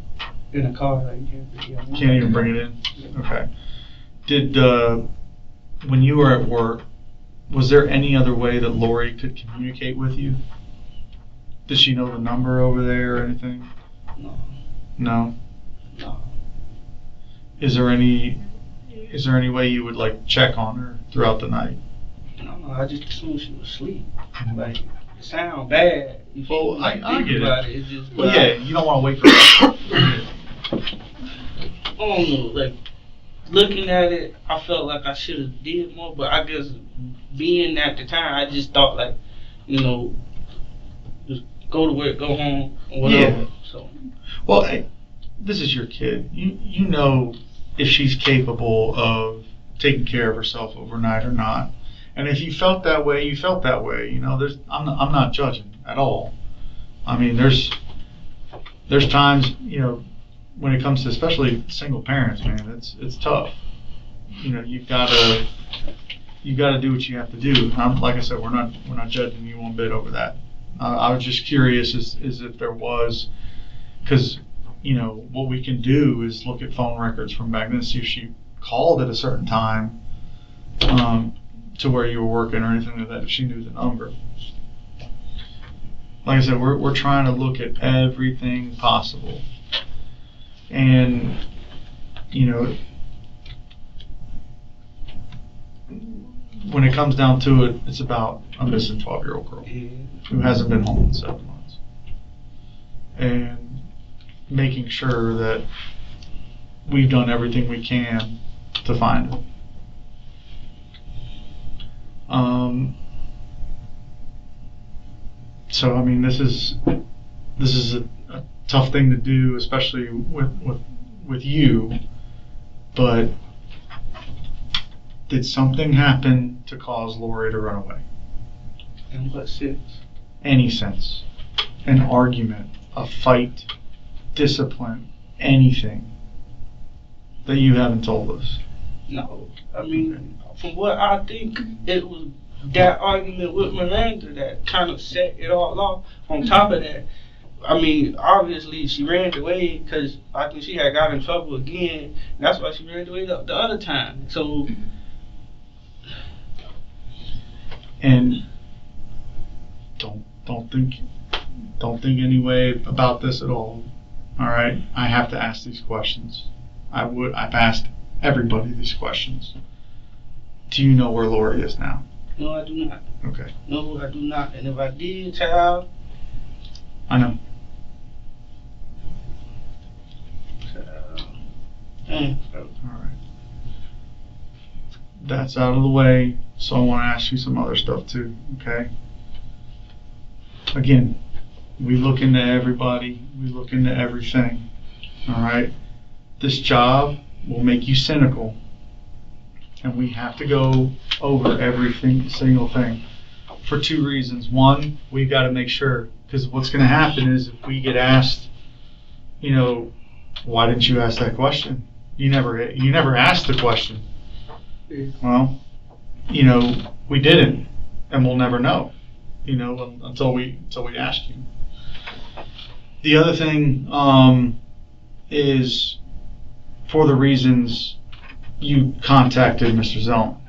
in a car. Like, you Can't even bring it in? Okay. Did, when you were at work, was there any other way that Lori could communicate with you? Does she know the number over there or anything? No. No? No. Is there any way you would like check on her throughout the night? No, I just assumed she was asleep. Like, it sound bad. You feel Well, I get about it. It's just, Well, yeah, you don't want to wake her up. I don't know, like, looking at it, I felt like I should have did more, but I guess being at the time, I just thought like, just go to work, go home, or whatever. Yeah. So. Well, hey, this is your kid. You know if she's capable of taking care of herself overnight or not. And if you felt that way, you felt that way. I'm not judging at all. I mean, there's times, when it comes to especially single parents, man, it's tough. You've got to do what you have to do. Like I said, we're not judging you one bit over that. I was just curious is if there was, because what we can do is look at phone records from back then, see if she called at a certain time to where you were working or anything like that, if she knew the number. Like I said, we're trying to look at everything possible. And, when it comes down to it, it's about a missing 12-year-old girl who hasn't been home in 7 months. And making sure that we've done everything we can to find her. So I mean, this is a tough thing to do, especially with you. But did something happen to cause Lori to run away? In what sense? Any sense? An argument, a fight, discipline, anything that you haven't told us? No. I mean, from what I think, it was that argument with Miranda that kind of set it all off. On top of that, I mean, obviously she ran away because I think she had got in trouble again. And that's why she ran away the other time. So. And don't think any way about this at all. All right, I have to ask these questions. I've asked everybody these questions. Do you know where Lori is now? No, I do not. Okay. No, I do not. And if I did, child. I know. All right. That's out of the way, so I want to ask you some other stuff too, okay? Again, we look into everybody, we look into everything, all right? This job will make you cynical, and we have to go over single thing for 2 reasons. One, we've got to make sure, because what's going to happen is if we get asked, why didn't you ask that question? You never asked the question. Well, we didn't, and we'll never know, until we ask you. The other thing is for the reasons you contacted Mr. Zellman,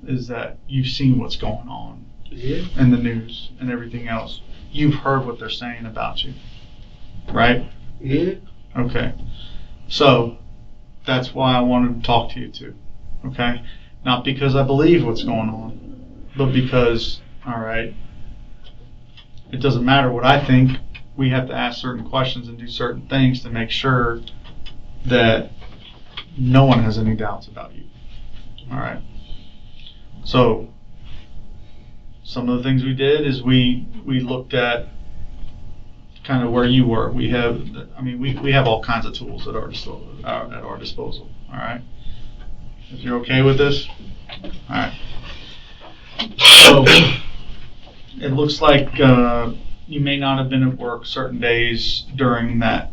is that you've seen what's going on in the news and everything else. You've heard what they're saying about you, right? Yeah. Okay. So that's why I wanted to talk to you too. Okay? Not because I believe what's going on, but because, all right, it doesn't matter what I think. We have to ask certain questions and do certain things to make sure that no one has any doubts about you. All right? So some of the things we did is we looked at kind of where you were. We have all kinds of tools at our disposal. All right? If you're okay with this, all right. So it looks like you may not have been at work certain days during that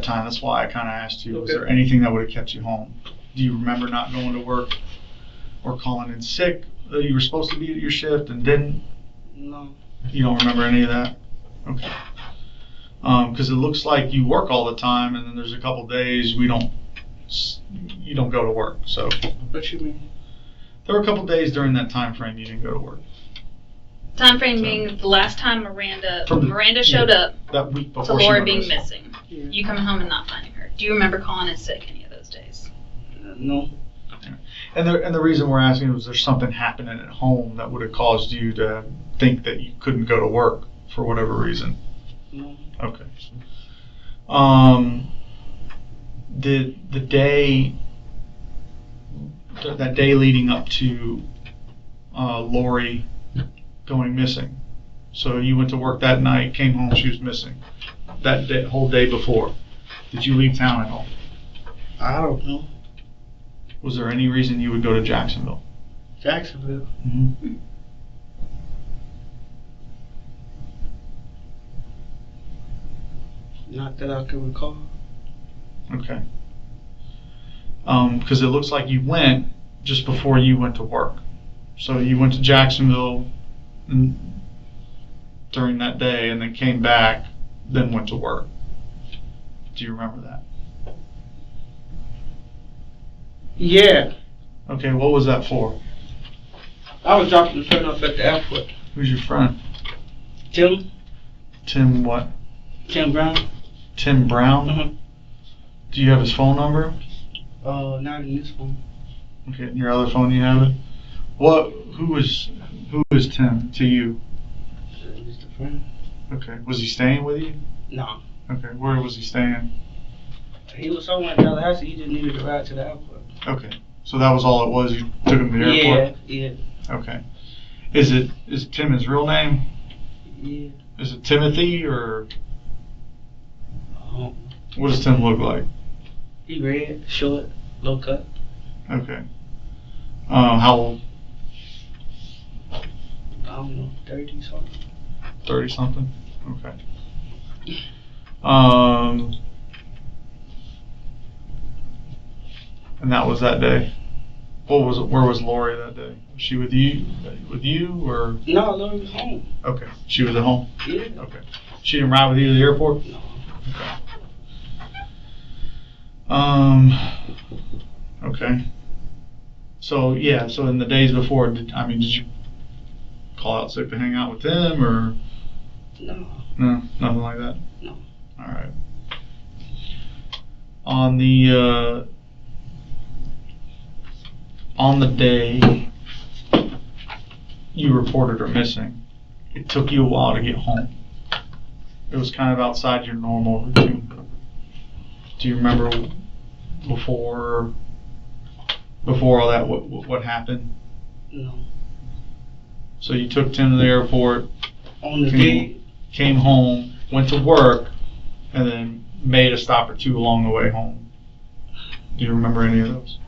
time. That's why I kind of asked you, was there anything that would have kept you home? Do you remember not going to work or calling in sick? You were supposed to be at your shift and didn't? No. You don't remember any of that? Okay. Because it looks like you work all the time, and then there's a couple days you don't go to work. So What you mean? there were a couple days during that time frame you didn't go to work. Time frame being the last time Miranda From showed up That week to before she Laura went being missing. missing. Yeah. You coming home and not finding her. Do you remember calling in sick any of those days? No. And the reason we're asking was there something happening at home that would have caused you to think that you couldn't go to work for whatever reason. No. Okay. The day that day leading up to Lori going missing. So you went to work that night, came home, she was missing. That whole day before, did you leave town at all? I don't know. Was there any reason you would go to Jacksonville? Jacksonville. Mm-hmm. Not that I can recall. Okay. Because it looks like you went just before you went to work. So you went to Jacksonville during that day and then came back, then went to work. Do you remember that? Yeah. Okay, what was that for? I was dropping the friend off at the airport. Who's your friend? Tim? Tim what? Tim Brown? Tim Brown? Mm-hmm. Do you have his phone number? Not in this one. Okay, in your other phone you have it? Who is Tim to you? Just a friend. Okay, was he staying with you? No. Okay, where was he staying? He was somewhere in Tallahassee. He just needed to ride to the airport. Okay, so that was all it was. You took him to the airport. Yeah. Okay. Is Tim his real name? Yeah. Is it Timothy or Um, what does Tim look like? he red, short, low cut. Okay. How old? I don't know, 30 something. 30 something. Okay. And that was that day. Where was Lori that day? Was she with you? Or? No, Lori was home. Okay. She was at home. Yeah. Okay. She didn't ride with you to the airport. No. Okay. Okay. So yeah. So in the days before, did you call out sick to hang out with them or? No. No, nothing like that. No. All right. On the day you reported her missing, it took you a while to get home. It was kind of outside your normal routine. Do you remember before all that what happened? No. So you took Tim to the airport, On the day, came home, went to work, and then made a stop or two along the way home. Do you remember any of those?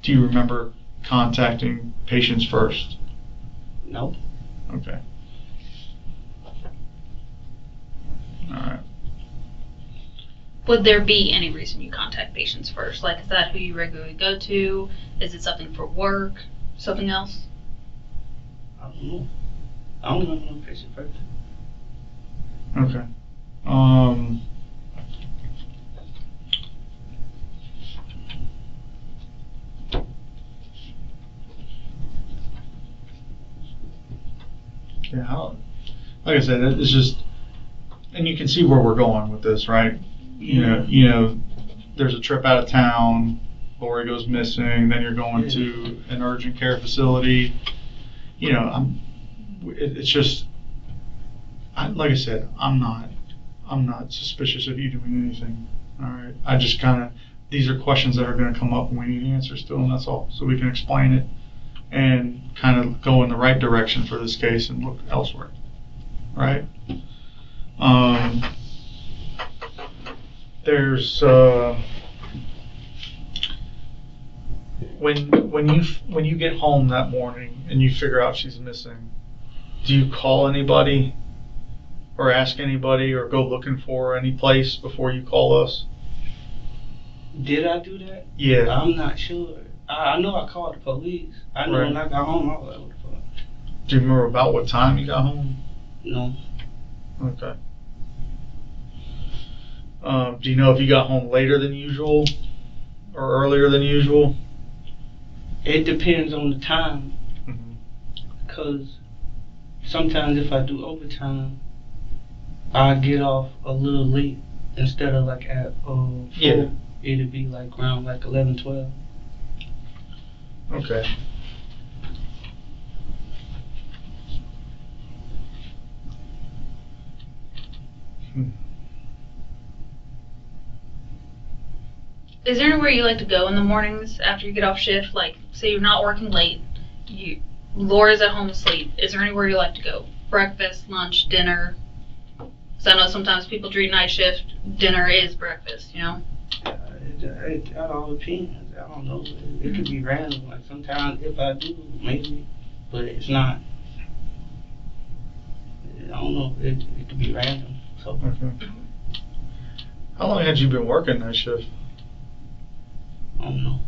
Do you remember contacting patients first? no. Okay. All right. Would there be any reason you contact patients first? Like, is that who you regularly go to? Is it something for work? Something else? I don't know. I don't remember no patient first. Okay. Yeah, like I said, it's just, and you can see where we're going with this, right? You know, there's a trip out of town, Lori goes missing, then you're going to an urgent care facility. You know, it's just, like I said, I'm not suspicious of you doing anything. All right, I just kind of, these are questions that are going to come up and we need answers to them. That's all, so we can explain it and kind of go in the right direction for this case and look elsewhere. Right? There's when you get home that morning and you figure out she's missing, do you call anybody or ask anybody or go looking for her any place before you call us? Did I do that? Yeah. I'm not sure. I know I called the police. I know when I got home, I was like, what the fuck? Do you remember about what time you got home? No. Okay. Do you know if you got home later than usual or earlier than usual? It depends on the time. Mm-hmm. Because sometimes if I do overtime, I get off a little late instead of like at 4. Yeah. It'd be like around like 11, 12. Okay. Is there anywhere you like to go in the mornings after you get off shift? Like, say you're not working late, Laura's at home asleep. Is there anywhere you like to go? Breakfast, lunch, dinner? Because I know sometimes people do night shift. Dinner is breakfast, you know? It all depends. I don't know. It could be random. Like sometimes if I do, maybe, but it's not. I don't know. It could be random. So. Okay. How long had you been working night shift? I don't know.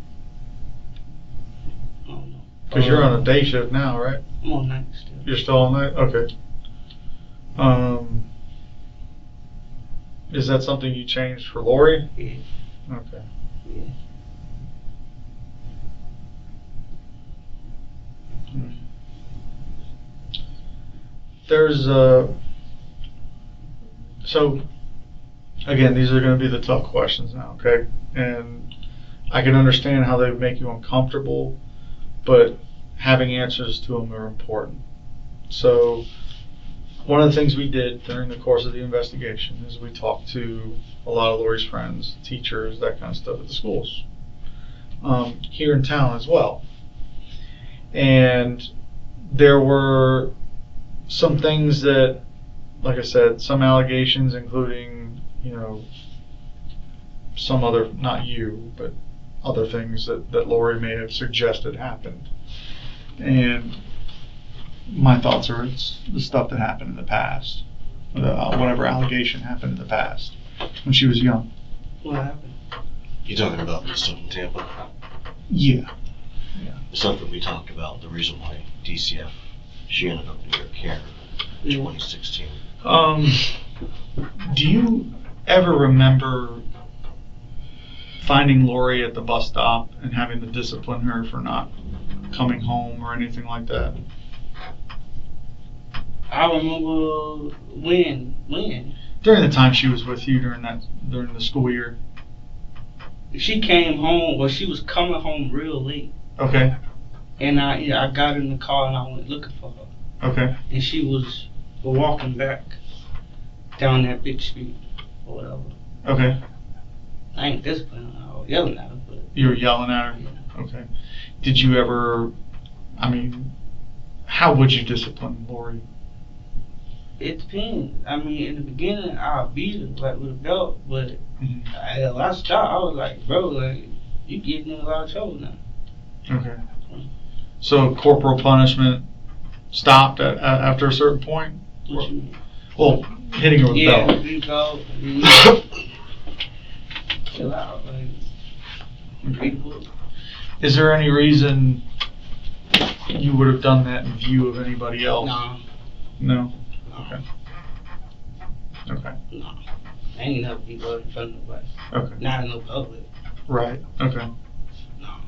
Because you're on a day shift now, right? I'm on night still. You're still on night? Okay. Is that something you changed for Lori? Yeah. Okay. Yeah. There's so again, these are going to be the tough questions now, okay? And I can understand how they make you uncomfortable, but having answers to them are important. So one of the things we did during the course of the investigation is we talked to a lot of Lori's friends, teachers, that kind of stuff at the schools, here in town as well. And there were some things that, like I said, some allegations, including, you know, some other, not you, but other things that Lori may have suggested happened. And my thoughts are it's the stuff that happened in the past, whatever allegation happened in the past when she was young. What happened? You talking about the stuff in Tampa? Yeah. The stuff that we talked about, the reason why DCF, she ended up near Karen in 2016. Do you ever remember finding Lori at the bus stop and having to discipline her for not coming home or anything like that? I remember when During the time she was with you during the school year. she came home. Well, she was coming home real late, Okay. and I got in the car and I went looking for her, Okay. and she was walking back down that big street or whatever. Okay. I ain't disciplining her. I was yelling at her, but You were yelling at her? yeah. Okay. Did you ever, how would you discipline Lori? It depends. I mean, in the beginning, I beat her like with a belt, but I stopped. I was like, bro, like you getting in a lot of trouble now. Okay. So corporal punishment stopped after a certain point? What you mean? Well, hitting her with a Yeah, belt. you go. Chill out, like. People. Is there any reason you would have done that in view of anybody else? Nah. No? No. Okay. Okay. No. I ain't never be going in front of nobody. Okay. Not in no public. Right. Okay. No.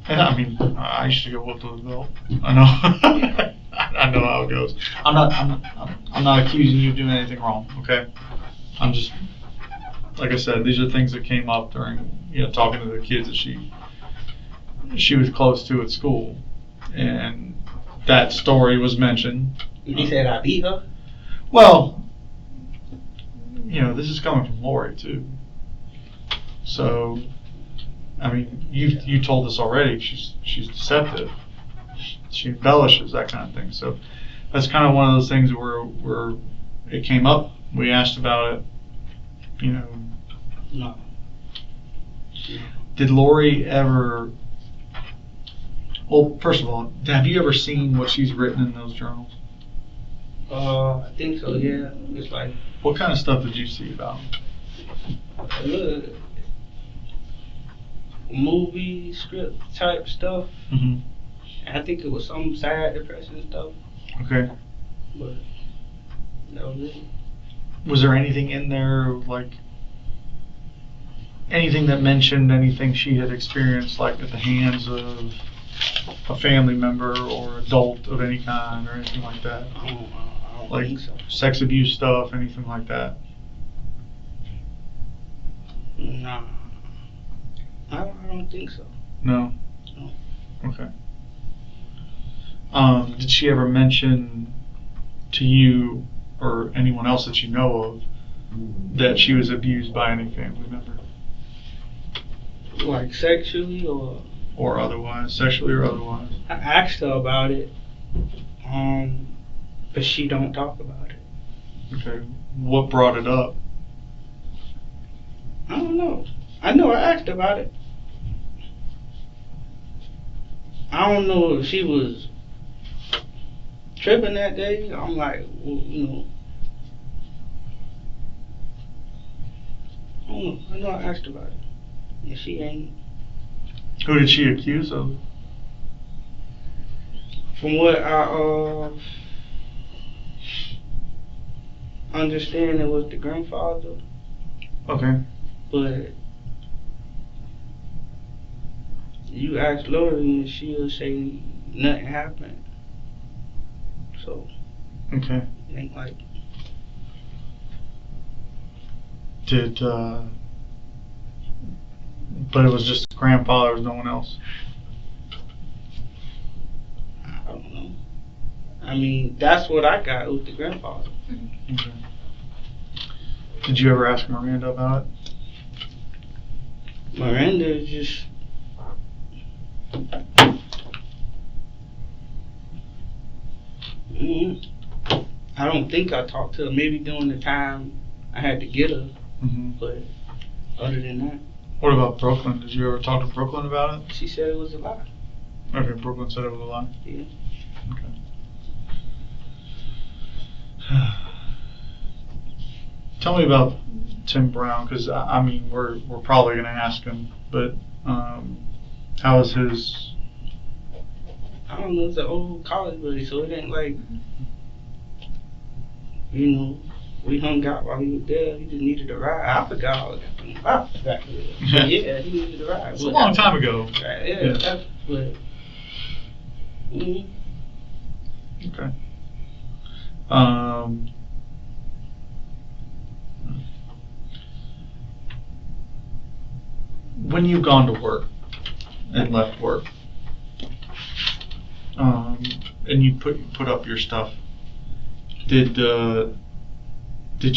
And I used to get whooped with a belt. I know. I know how it goes. I'm not accusing you of doing anything wrong. Okay. I'm just, like I said, these are things that came up during, talking to the kids that she was close to at school, and that story was mentioned. You said I beat her? Well, this is coming from Lori too. So, you told us already she's deceptive. She embellishes, that kind of thing. So that's kind of one of those things where it came up. We asked about it. No. Did Lori ever? Well, first of all, have you ever seen what she's written in those journals? I think so. Yeah. It's like. What kind of stuff did you see about them? Movie script type stuff. Mm-hmm. I think it was some sad depression stuff, Okay. but that was it. Was there anything in there, like, anything that mentioned anything she had experienced, like at the hands of a family member or adult of any kind or anything like that? I don't Like think so. sex abuse stuff, anything like that? Nah. I don't think so. No? No. Okay. Did she ever mention to you or anyone else that you know of that she was abused by any family member? Like sexually or? Or otherwise, sexually or otherwise? I asked her about it, but she don't talk about it. Okay. What brought it up? I don't know. I know I asked her about it. I don't know if she was tripping that day. I'm like, well, you know. I don't know. I know I asked her about it. And she ain't. Who did she accuse of? From what I understand, it was the grandfather. Okay. But you ask Lori and she'll say nothing happened. So Okay. it ain't like. But it was just his grandfather, there was no one else? I don't know. I mean, that's what I got with the grandfather. Okay. Did you ever ask Miranda about it? Miranda is just. I don't think I talked to her. Maybe during the time I had to get her, but other than that. What about Brooklyn? Did you ever talk to Brooklyn about it? She said it was a lie. Okay, Brooklyn said it was a lie? Yeah. Okay. Tell me about Tim Brown, because I mean we're probably going to ask him, but how is his? I don't know. It's an old college buddy, so it ain't like, you know, we hung out while he was there. He just needed a ride. I forgot all that. Yeah, he needed a ride. It's a long time ago. Right, yeah. That's, but. Okay. When you've gone to work and left work, and you put up your stuff, did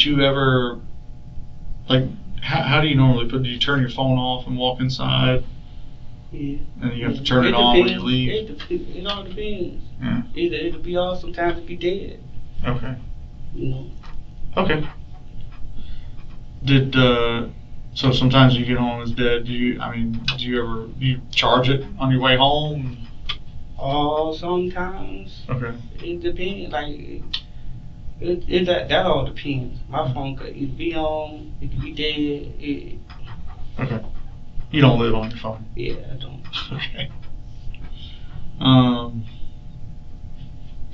you ever, like, how do you normally do you turn your phone off and walk inside? Yeah. And you have to turn it on when you leave? It all depends. Yeah. Either it'll be off, sometimes it'll be dead. Okay. You know. Okay. So sometimes you get home, it's dead. Do you charge it on your way home? Sometimes. Okay. It depends. Like, that all depends. My phone could either be on, it could be dead. Okay. You don't live on your phone? Yeah, I don't. Okay.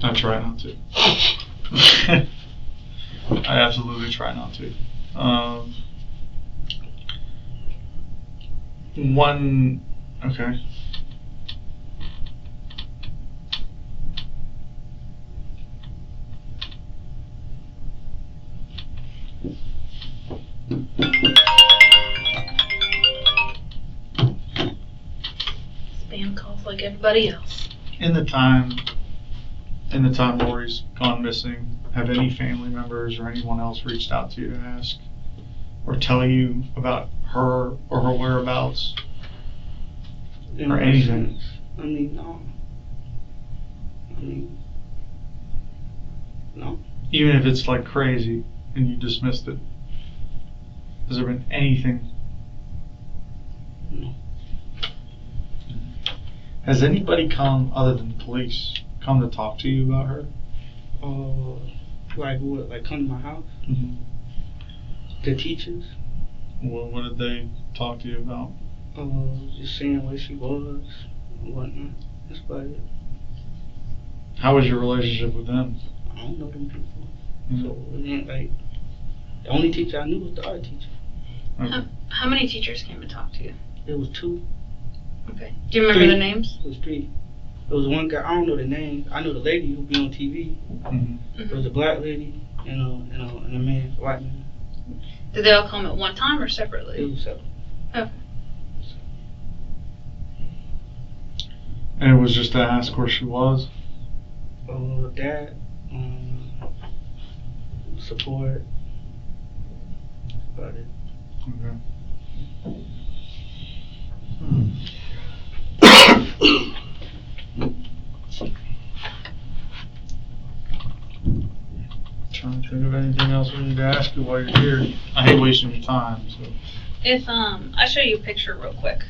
I try not to. I absolutely try not to. Okay. Spam calls like everybody else. In the time Lori's gone missing, have any family members or anyone else reached out to you to ask or tell you about her or her whereabouts or anything? I mean, no. No. Even if it's like crazy and you dismissed it, has there been anything? No. Has anybody come, other than police, come to talk to you about her? Like what? Like come to my house? Mm-hmm. The teachers? What did they talk to you about? Just seeing where she was and whatnot. That's about it. How was your relationship with them? I don't know them people. So it ain't like, the only teacher I knew was the art teacher. Okay. How many teachers came to talk to you? It was 2. Okay. Do you remember Three. the names? It was 3. It was one guy, I don't know the name. I know the lady who be on TV. Mm-hmm. It was a black lady and a man, a white man. Did they all come at one time or It separately? was 7. Okay. And it was just to ask where she was? Dad, support. About it. Okay. Trying to think of anything else we need to ask you while you're here. I hate wasting your time, so. If I'll show you a picture real quick.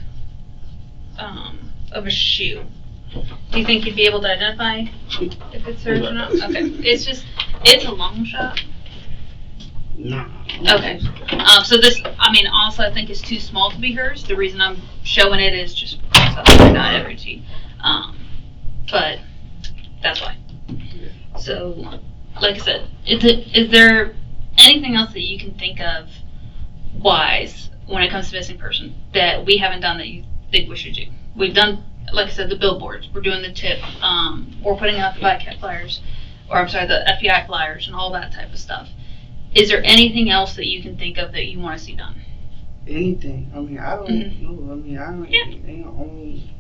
Of a shoe. Do you think you'd be able to identify if it's hers or not? Okay. It's a long shot. Nah. Okay. So this, honestly, I think is too small to be hers. The reason I'm showing it is just not every but that's why. So, like I said, is there anything else that you can think of wise when it comes to missing person that we haven't done that you think we should do? We've done, like I said, the billboards. We're doing the tip. We're putting out the BICAT flyers, the FBI flyers and all that type of stuff. Is there anything else that you can think of that you want to see done? Anything. I don't know. I don't. Yeah. Ain't own.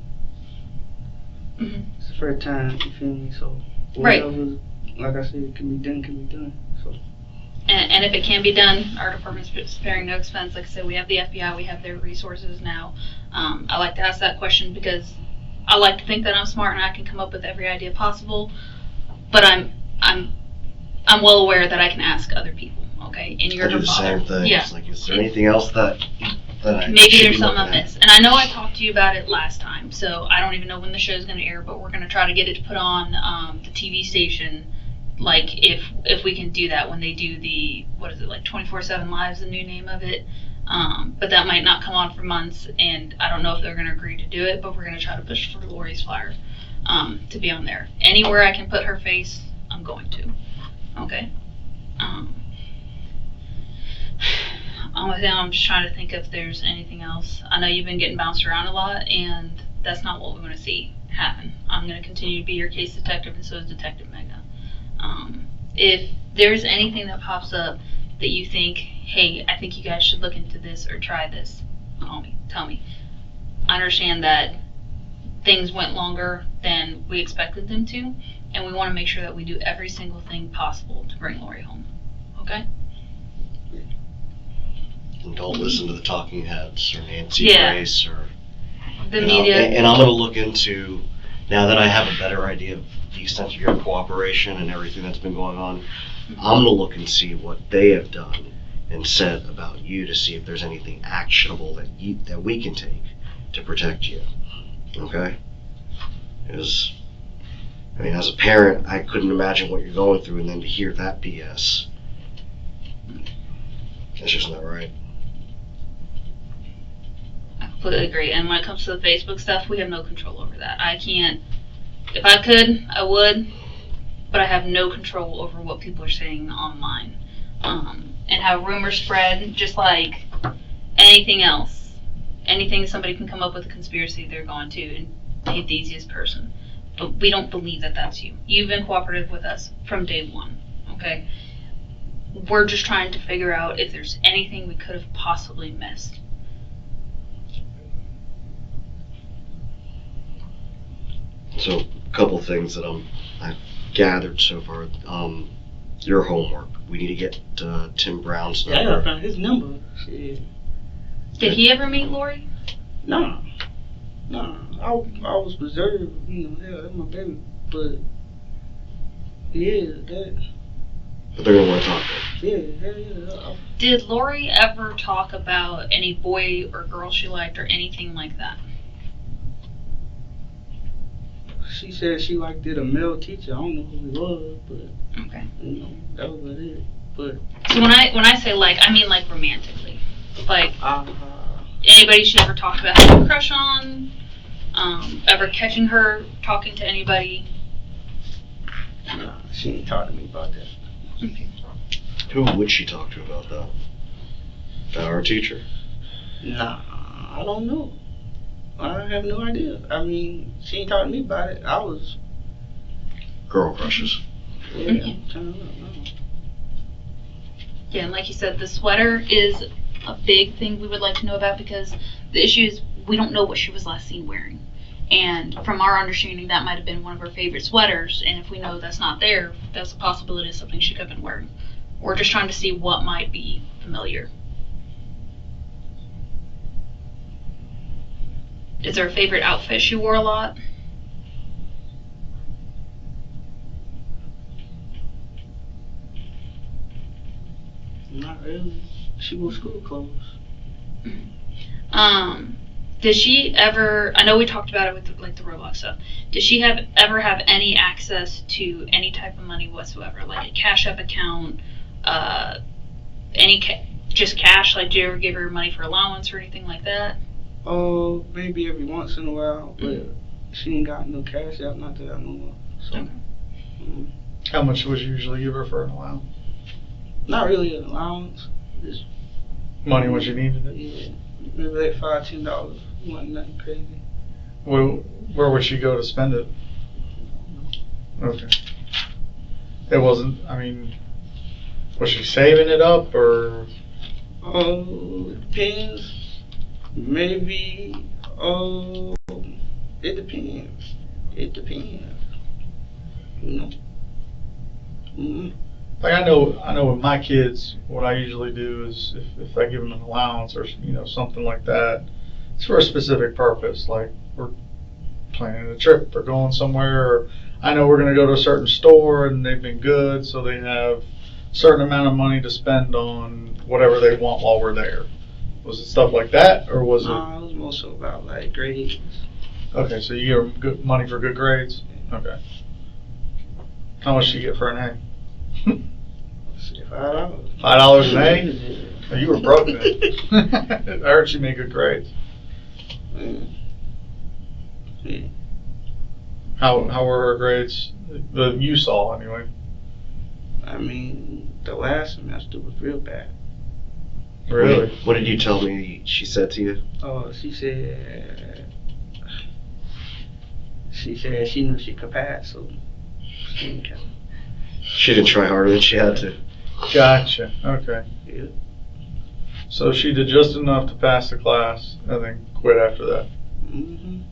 Mm-hmm. It's the first time. You feel me? So Right. whatever, like I said, can be done. So. And if it can be done, our department's sparing no expense. Like I said, we have the FBI, we have their resources now. I like to ask that question because I like to think that I'm smart and I can come up with every idea possible. But I'm well aware that I can ask other people. Okay, and you're I do the father. same thing. Yeah. It's like, is there anything else that I Maybe should there's be something I looking at? missed. And I know I talked to you about it last time, so I don't even know when the show's going to air, but we're going to try to get it put on the TV station. Like, if we can do that when they do the, 24/7 Live's the new name of it. But that might not come on for months, and I don't know if they're going to agree to do it, but we're going to try to push for Lori's flyer to be on there. Anywhere I can put her face, I'm going to. Okay? Only thing I'm just trying to think if there's anything else. I know you've been getting bounced around a lot, and that's not what we want to see happen. I'm going to continue to be your case detective, and so is Detective Mega. If there's anything that pops up that you think, hey, I think you guys should look into this or try this, call me, tell me. I understand that things went longer than we expected them to, and we want to make sure that we do every single thing possible to bring Lori home. Okay? And don't listen to the talking heads or Nancy Yeah. Grace or The you know, media. and I'm going to look into, now that I have a better idea of the extent of your cooperation and everything that's been going on, I'm going to look and see what they have done and said about you to see if there's anything actionable that we can take to protect you. Okay? Because, as a parent, I couldn't imagine what you're going through, and then to hear that BS, that's just not right. I completely agree. And when it comes to the Facebook stuff, we have no control over that. I can't. If I could, I would, but I have no control over what people are saying online. And how rumors spread, just like anything else. Anything somebody can come up with a conspiracy, they're going to and hate the easiest person. But we don't believe that that's you. You've been cooperative with us from day one, okay? We're just trying to figure out if there's anything we could have possibly missed. So, a couple things that I've gathered so far. Your homework. We need to get Tim Brown's Yeah, I number. gotta find his number. Shit. Did he ever meet Lori? Nah. I was preserved. Hell, that's my baby. But yeah, that. But they're gonna want to talk to him. Yeah, hell yeah. Did Lori ever talk about any boy or girl she liked or anything like that? She said she liked it, a male teacher. I don't know who he was, but Okay. that was about it. But So when I say like, I mean like romantically. Like anybody she ever talked about having a crush on ever catching her talking to anybody? Nah, she ain't talk to me about that. Okay. Who would she talk to about that? Our teacher? Nah, I don't know. I have no idea. I mean, she ain't talk to me about it. I was, Girl crushes. yeah, trying to know. Yeah, and like you said, the sweater is a big thing we would like to know about because the issue is we don't know what she was last seen wearing. And from our understanding, that might have been one of her favorite sweaters. And if we know that's not there, that's a possibility of something she could have been wearing. We're just trying to see what might be familiar. Is there a favorite outfit she wore a lot? Not really. She wore school clothes. Did she ever? I know we talked about it with like the Roblox stuff. Did she ever have any access to any type of money whatsoever, like a Cash App account, just cash? Like, did you ever give her money for allowance or anything like that? Oh, maybe every once in a while, but she ain't got no cash out, not that I know of. So, Okay. How much would you usually give her for an allowance? Not really an allowance. Just Money when she needed it? yeah, maybe like $5, $10. Wasn't nothing crazy. Where would she go to spend it? Okay. It wasn't, I mean, was she saving it up or? Oh, it depends. Maybe. Oh, it depends. It depends. You know. Like I know with my kids, what I usually do is if I give them an allowance or something like that, it's for a specific purpose. Like we're planning a trip or going somewhere, or I know we're going to go to a certain store and they've been good, so they have a certain amount of money to spend on whatever they want while we're there. Was it stuff like that, or was it? It was more so about like grades. Okay, so you give them good money for good grades. Okay. How much do you get for an A? $5. $5 an A? Oh, you were broke then. I heard she made good grades. Yeah. How were her grades? The you saw anyway. I mean, the last semester was real bad. Really? What did you tell me she said to you? Oh, she said she knew she could pass, so she didn't count. She didn't try harder than she had to. Gotcha. Okay. Yeah. So she did just enough to pass the class and then quit after that. Mhm.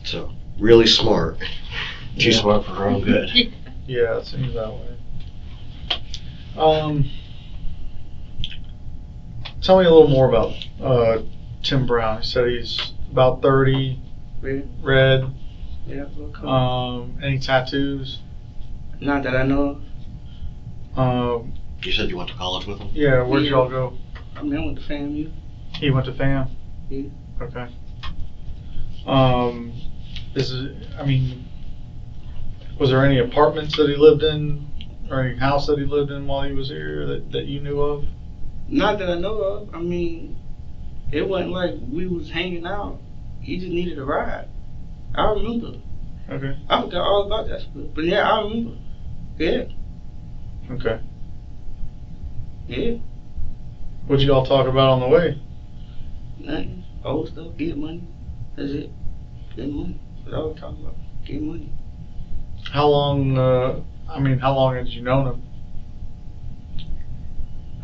So, really smart. Too Yeah. smart for her own good. Yeah, it seems that way. Tell me a little more about Tim Brown. He said he's about 30, red. Yeah. Okay. Any tattoos? Not that I know of. You said you went to college with him? Yeah, where'd Yeah. y'all go? I mean, I went to FAMU. He went to FAM? Yeah. Okay. Was there any apartments that he lived in, or any house that he lived in while he was here that you knew of? Not that I know of. I mean, it wasn't like we was hanging out. He just needed a ride. I remember. Okay. I forgot all about that stuff. But yeah, I remember. Yeah. Okay. Yeah. What'd you all talk about on the way? Nothing. Old stuff. Get money. That's it. Get money. That's all we talk about. Get money. How long had you known him?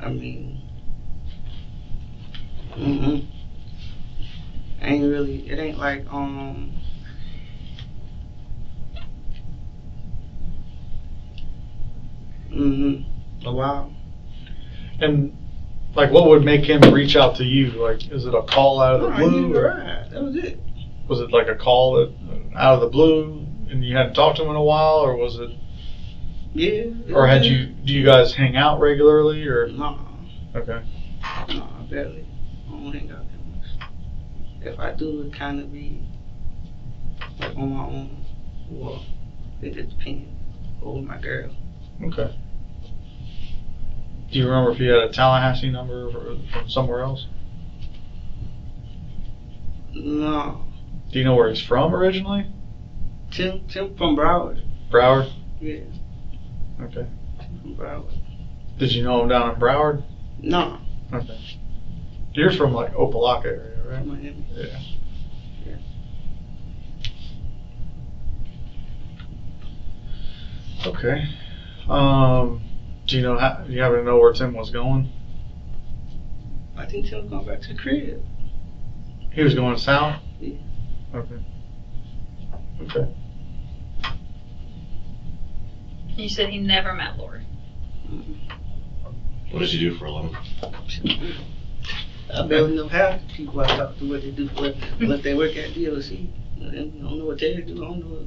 I mean, ain't really, it ain't like, a while. And, like, what would make him reach out to you? Like, is it a call out of the No, I blue? needed a Or ride. That was it. was it like a call out of the blue and you hadn't talked to him in a while? Or was it, Yeah. or do you guys hang out regularly or? No. Okay. No, barely. I don't hang out that much. If I do, it kind of be like on my own. Well, it just depends. Or with my girl. Okay. Do you remember if he had a Tallahassee number from somewhere else? No. Do you know where he's from originally? Tim from Broward. Broward? Yeah. Okay. Tim from Broward. Did you know him down in Broward? No. Okay. You're from like Opelika area, right? Miami. Yeah. Yeah. Okay. Do you happen to know where Tim was going? I think Tim's going back to the crib. He was going south? Yeah. Okay. Okay. You said he never met Lori. What does he do for a living? I barely know half the people I talk to what they do unless they work at DLC. I don't know what they do. I don't know what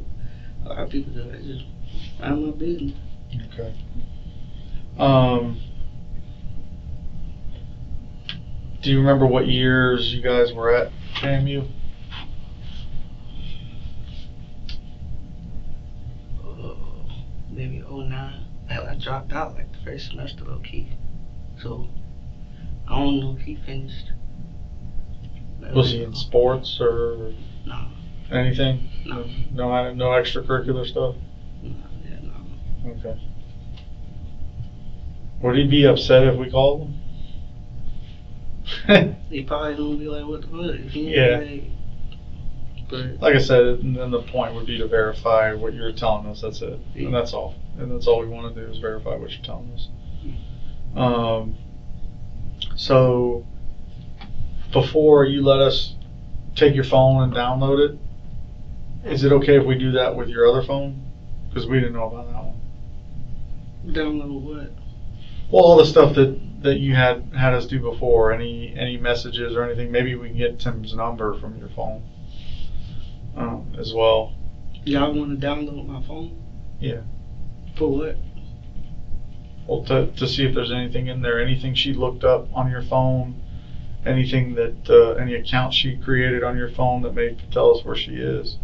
a lot of people do. I just mind my business. Okay. Do you remember what years you guys were at JMU? Maybe 09. I dropped out like the first semester low key. So I don't know if he finished. Was he in sports or No. anything? No. No extracurricular stuff? No. Yeah, no. Okay. Would he be upset if we called him? He probably don't be like, what the fuck? He ain't Yeah. like, but Like I said, and then the point would be to verify what you're telling us. That's it, and that's all. And that's all we want to do is verify what you're telling us. So before you let us take your phone and download it, is it okay if we do that with your other phone? Because we didn't know about that one. download what? Well, all the stuff that you had us do before, any messages or anything. Maybe we can get Tim's number from your phone as well. Y'all want to download my phone? Yeah. For what? Well, to see if there's anything in there, anything she looked up on your phone, anything that any account she created on your phone that may tell us where she is.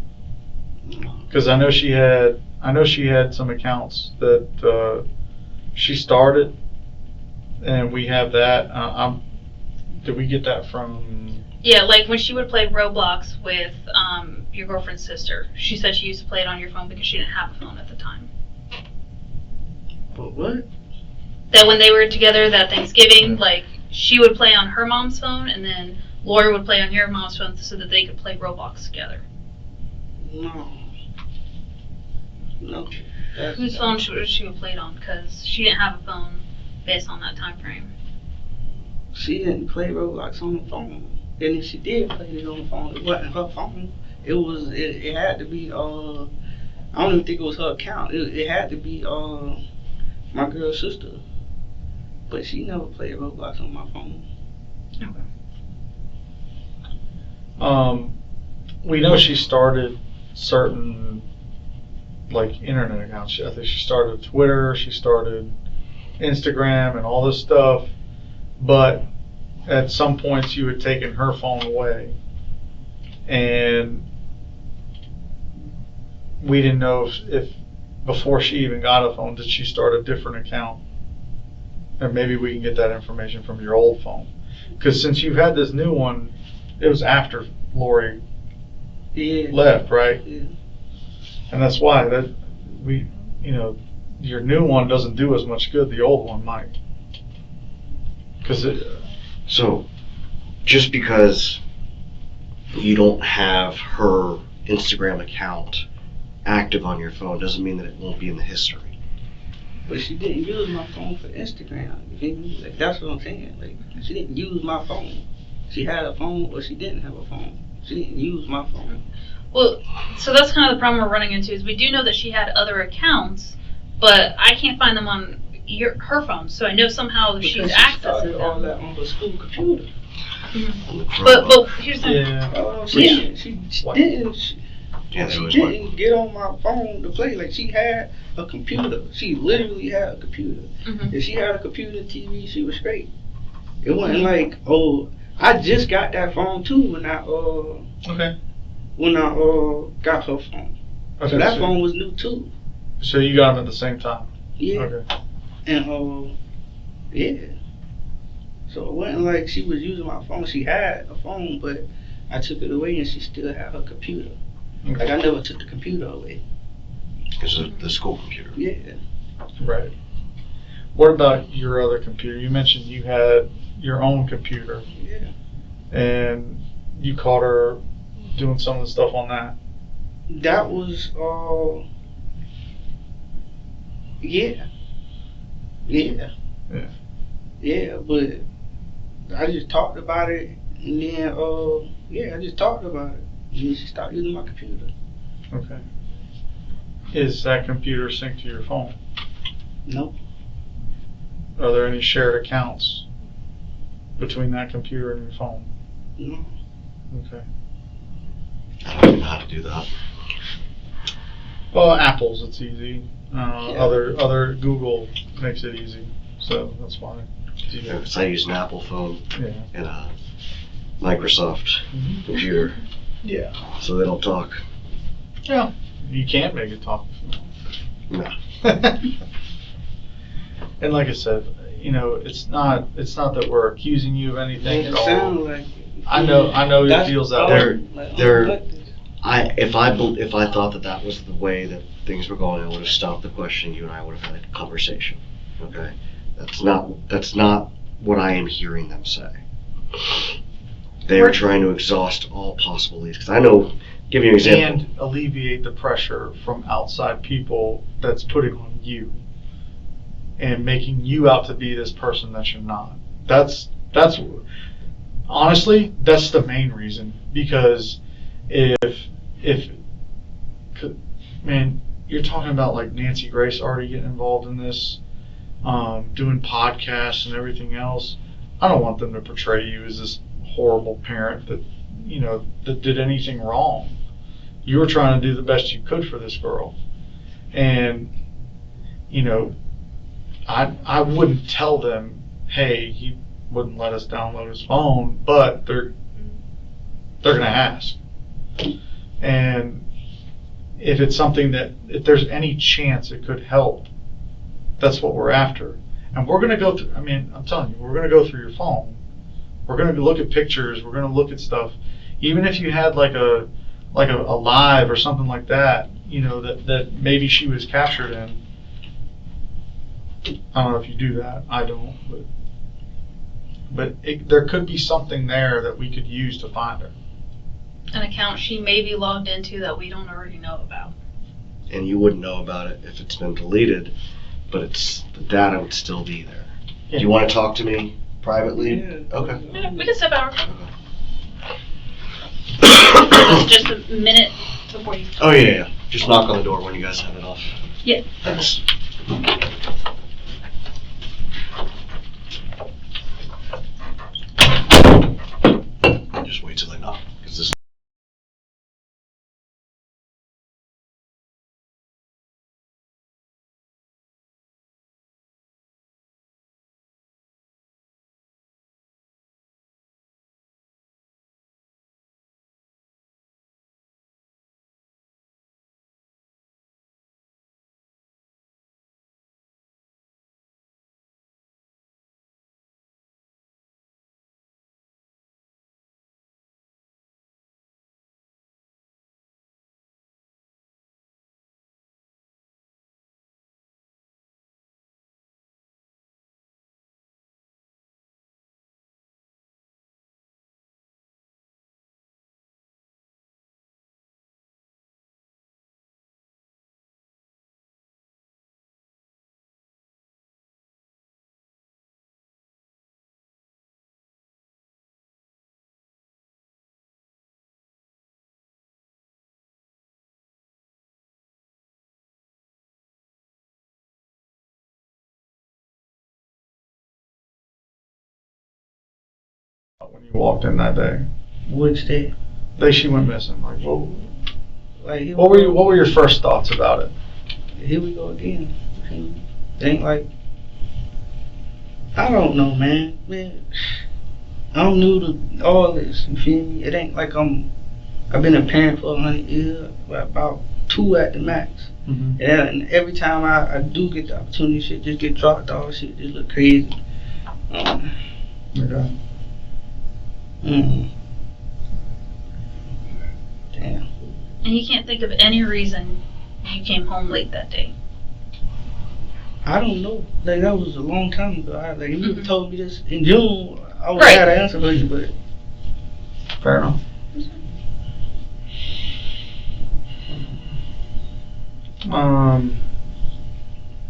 Because I know she had some accounts that she started, and we have that. Did we get that from? Yeah, like when she would play Roblox with your girlfriend's sister. She said she used to play it on your phone because she didn't have a phone at the time. But what? That when they were together that Thanksgiving, like she would play on her mom's phone, and then Lori would play on your mom's phone so that they could play Roblox together. No. Whose phone should she have played on? Because she didn't have a phone based on that time frame. She didn't play Roblox on the phone. And if she did play it on the phone, it wasn't her phone. It had to be I don't even think it was her account. It had to be my girl's sister. But she never played Roblox on my phone. Okay. We know she started certain like internet accounts. I think she started Twitter, she started Instagram and all this stuff, but at some points you had taken her phone away, and we didn't know if before she even got a phone, did she start a different account? And maybe we can get that information from your old phone, because since you've had this new one, it was after Lori left, right? Yeah. And that's why your new one doesn't do as much good. The old one might. So, just because you don't have her Instagram account active on your phone doesn't mean that it won't be in the history. But she didn't use my phone for Instagram. You feel me? Like, that's what I'm saying. Like, she didn't use my phone. She had a phone or she didn't have a phone. She didn't use my phone. Well, so that's kind of the problem we're running into is we do know that she had other accounts, but I can't find them on her phone. So I know somehow Because she's she accessing started all them. that on the school computer. But here's the She didn't get on my phone to play. Like, she had a computer. She literally had a computer. Mm-hmm. If she had a computer, TV, she was straight. It wasn't like, I just got that phone too when I got her phone. Okay, So that phone was new too. So you got them at the same time. Yeah. Okay. And yeah. So it wasn't like she was using my phone. She had a phone, but I I took it away and she still had her computer. Okay. Like I never took the computer away. Because of the school computer. Yeah. Right. What about your other computer? You mentioned you had your own computer. Yeah. And you caught her doing some of the stuff on that. That was yeah. Yeah. Yeah. Yeah, but I just talked about it and then yeah, I just talked about it. And then she stopped using my computer. Okay. Is that computer synced to your phone? No. Are there any shared accounts between that computer and your phone? No. Okay. I don't even know how to do that. Well, Apple's, it's easy. Yeah. Other Google makes it easy, so that's fine. Because I use an Apple phone Yeah. and a Microsoft computer, Yeah. so they don't talk. Yeah. You can't make it talk. No. And like I said, it's not that we're accusing you of anything at It all. sounds like I know it feels that way. If I thought that was the way that things were going, I would have stopped the question. You and I would have had a conversation. Okay, that's not what I am hearing them say. They are trying to exhaust all possible leads. Because I know, give you an example. And alleviate the pressure from outside people that's putting on you and making you out to be this person that you're not. That's honestly, that's the main reason. Because man, you're talking about like Nancy Grace already getting involved in this, doing podcasts and everything else. I don't want them to portray you as this horrible parent that did anything wrong. You were trying to do the best you could for this girl, and I wouldn't tell them, hey, he wouldn't let us download his phone, but they're gonna ask. And if it's something if there's any chance it could help, that's what we're after. And we're gonna go through, I'm telling you, we're gonna go through your phone. We're gonna look at pictures, we're gonna look at stuff. Even if you had like a live or something like that, that maybe she was captured in. I don't know if you do that. I don't, but there could be something there that we could use to find her. An account she may be logged into that we don't already know about. And you wouldn't know about it if it's been deleted, but the data would still be there. Yeah. Do you want to talk to me privately? Yeah. Okay. Yeah, we can step out. Okay. Just a minute before you. Oh yeah. Just knock on the door when you guys have it off. Yeah. Thanks. Just wait till they knock, because this. When you walked in that day, Which day? day she went missing, like Like what were your first thoughts about it? Here we go again. It ain't like, I don't know, man. I'm new to all this. You feel me? It ain't like I've been a parent for 100 years, about 2 at the max. Mm-hmm. And every time I do get the opportunity, shit just get dropped off. Shit just look crazy. Okay. And you can't think of any reason you came home late that day. I don't know. Like, that was a long time ago. Like, if you told me this in June, I would Right. have had an answer for you, but. Fair enough.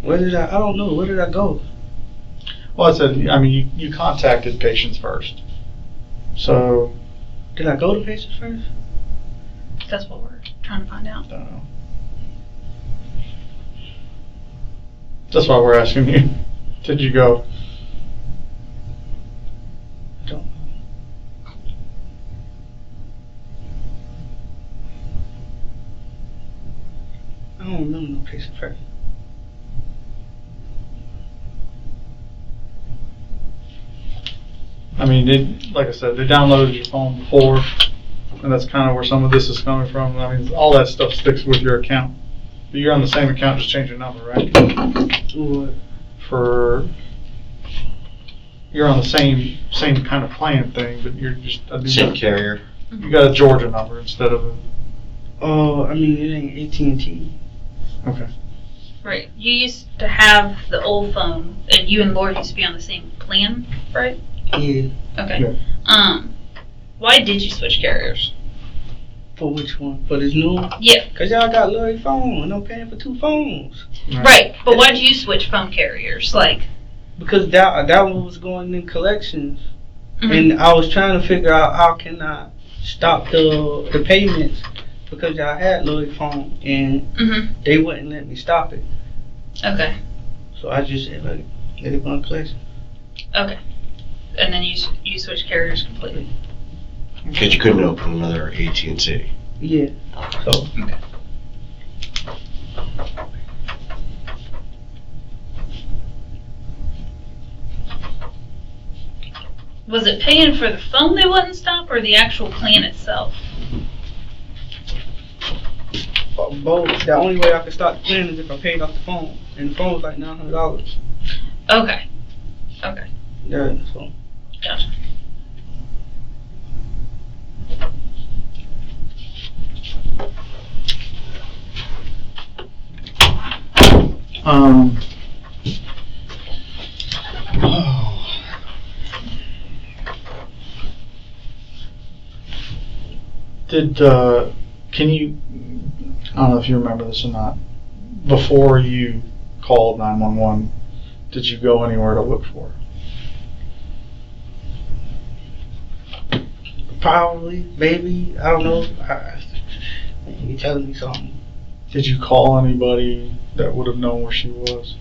Where did I don't know. Where did I go? Well, I said, I mean, you contacted patients first. So, Did I go to patients first? That's what we're trying to find out. I don't know. That's why we're asking you. Did you go? I don't know. I don't remember no patient first. I mean, like I said, they downloaded your phone before, and that's kind of where some of this is coming from. I mean, all that stuff sticks with your account. But you're on the same account, just change your number, right? What? You're on the same kind of plan thing, but you're just Same carrier. You got a Georgia number instead of a. Oh, I mean, it ain't AT&T. Okay. Right. You used to have the old phone, and you and Lord used to be on the same plan, right? Yeah. Okay. Yeah. Why did you switch carriers? For which one? For this new one? Yeah. Cause y'all got Lori phone, and I'm paying for 2 phones. Right. But why did you switch phone carriers? Like. Because that one was going in collections, Mm-hmm. and I was trying to figure out how can I stop the payments because y'all had Lori phone, and they wouldn't let me stop it. Okay. So I just said, like, let it go in collection. Okay. And then you switched carriers completely. Because you couldn't open another AT&T. Yeah. So. Okay. Was it paying for the phone they wouldn't stop, or the actual plan itself? Both. The only way I could start the plan is if I paid off the phone, and the phone was like $900. Okay. Okay. Yeah. So. Gotcha. Can you, I don't know if you remember this or not, before you called 911, did you go anywhere to look for her? Probably, maybe, I don't know. You telling me something? Did you call anybody that would have known where she was?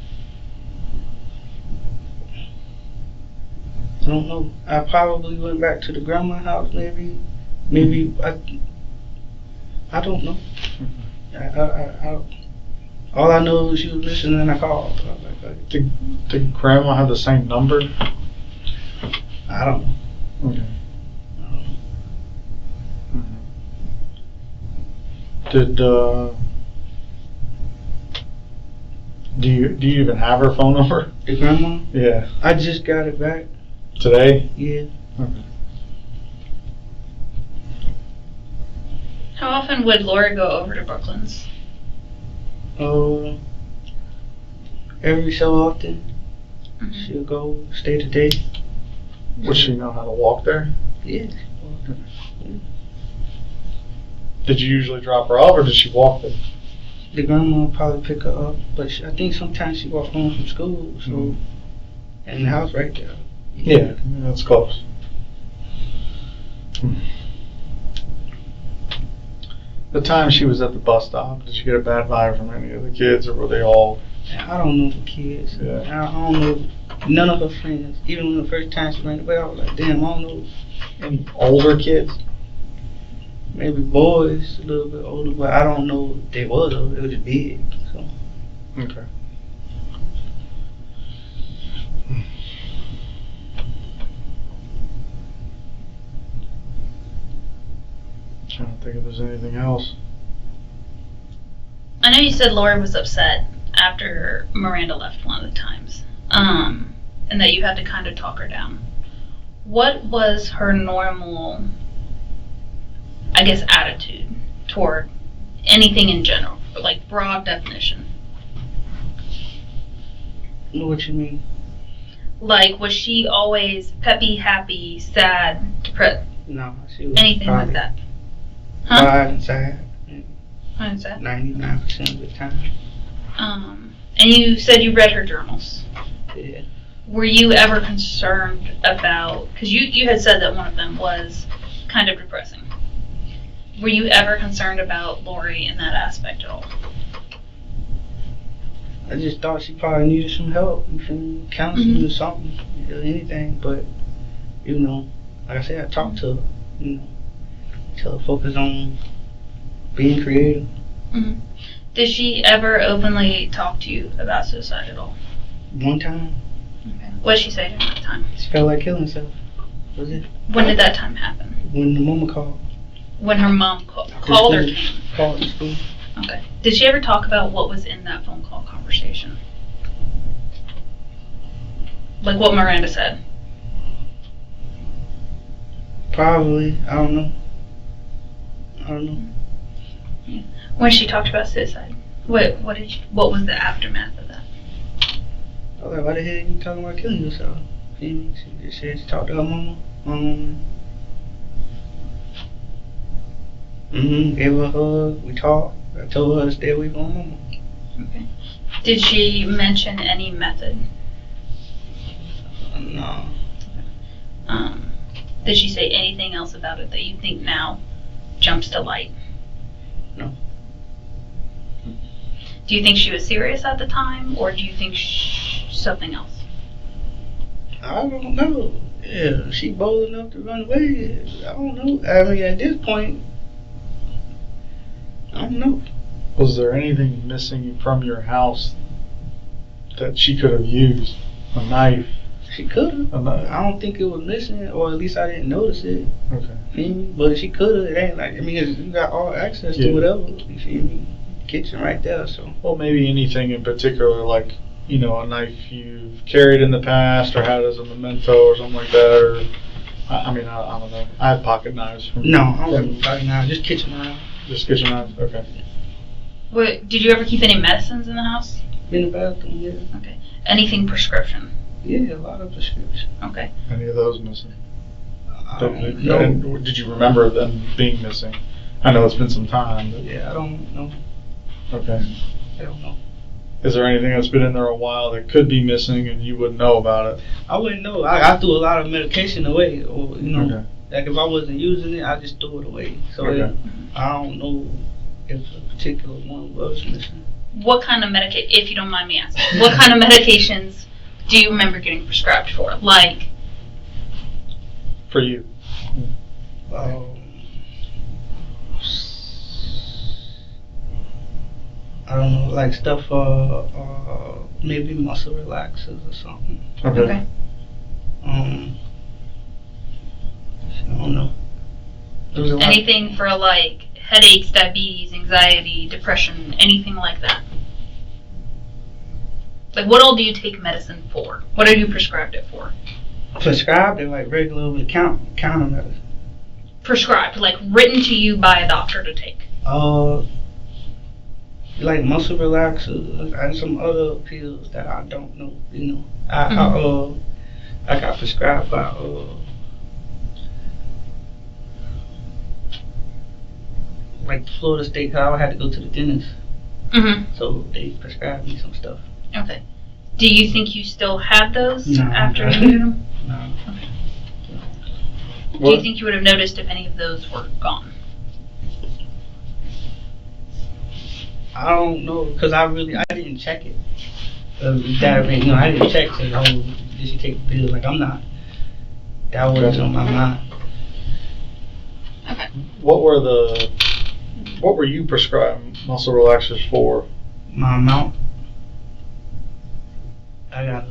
I don't know. I probably went back to the grandma's house, maybe. I don't know. All I know is she was missing and I called. I was like, Did grandma have the same number? I don't know. Okay. I don't know. Do you even have her phone number? The grandma? Yeah. I just got it back. Today? Yeah. Okay. How often would Lori go over to Brooklyn's? Every so often, Mm-hmm. she'll go stay the day. Would she know how to walk there? Yeah. Did you usually drop her off or did she walk there? The grandma will probably pick her up, but I think sometimes she walks home from school, so, and the house right there. Yeah, that's close. The time she was at the bus stop, did you get a bad vibe from any of the kids, or were they all? I don't know the kids. Yeah. I don't know none of her friends. Even when the first time she ran away, I was like, damn, I don't know. Any older kids? Maybe boys, a little bit older, but I don't know if they were though. It was just big, so. Okay. I don't think if there's anything else. I know you said Lori was upset after Miranda left one of the times, and that you had to kind of talk her down. What was her normal, I guess, attitude toward anything in general, like broad definition. What you mean? Like, was she always peppy, happy, sad, depressed? No, she was Anything like probably that? Huh? quiet and sad. What is that? 99% of the time. And you said you read her journals. Yeah. Were you ever concerned about, because you had said that one of them was kind of depressing. Were you ever concerned about Lori in that aspect at all? I just thought she probably needed some help, some counseling or something, anything. But, you know, like I said, I talked to her, you know, tell her focus on being creative. Mm-hmm. Did she ever openly talk to you about suicide at all? One time, Okay. What did she say during that time? she felt like killing herself. Was it? When did that time happen? When the mama called. When her mom called or came? Called the school. Okay. Did she ever talk about what was in that phone call conversation? Like what Miranda said? Probably. I don't know. Yeah. When she talked about suicide, what was the aftermath of that? I was like, why the hell are you talking about killing yourself? She just said she talked to her mama. Gave her a hug. We talked. I told her to stay away from her mama. Okay. Did she mention any method? No. Did she say anything else about it that you think now jumps to light? No. Do you think she was serious at the time, or do you think something else? I don't know. Yeah, she bold enough to run away. I don't know. I mean, at this point, I don't know. Was there anything missing from your house that she could have used? A knife? She could have. A knife? I don't think it was missing, or at least I didn't notice it. Okay. Feel me? But she could have. It ain't like, I mean, you got all access to whatever. You feel me? Kitchen right there, so. Well, maybe anything in particular, like, you know, a knife you've carried in the past or had as a memento or something like that, or, I mean, I don't know. I have pocket knives. No, I don't probably not. Just kitchen knife. Just kitchen knives? Okay. What, did you ever keep any medicines in the house? In the bathroom, yeah. Okay. Anything prescription? Yeah, a lot of prescription. Okay. Any of those missing? No. And did you remember them being missing? I know it's been some time. But Yeah, I don't know. okay. I don't know. Is there anything that's been in there a while that could be missing and you wouldn't know about it? I wouldn't know. I threw a lot of medication away, or you know, Okay. like if I wasn't using it, I just threw it away. So Okay. I don't know if a particular one was missing. What kind of if you don't mind me asking, what kind of medications do you remember getting prescribed for? Like, For you? I don't know, like stuff maybe muscle relaxers or something. okay. I don't know. There was a lot. Anything for like headaches, diabetes, anxiety, depression, anything like that? Like, what all do you take medicine for? What are you prescribed it for? Prescribed and like regular over the counter medicine. Prescribed, like written to you by a doctor to take. Like muscle relaxers and some other pills that I don't know. You know, I got prescribed by like Florida State. Cause I had to go to the dentist, so they prescribed me some stuff. Okay. Do you think you still had those No, after no. you did them? No. Okay. Do you think you would have noticed if any of those were gone? I don't know, cause I didn't check it. I didn't check to know, did she take the pills? Like I'm not. That wasn't on my mind. Okay. What were you prescribed muscle relaxers for? My mouth. I got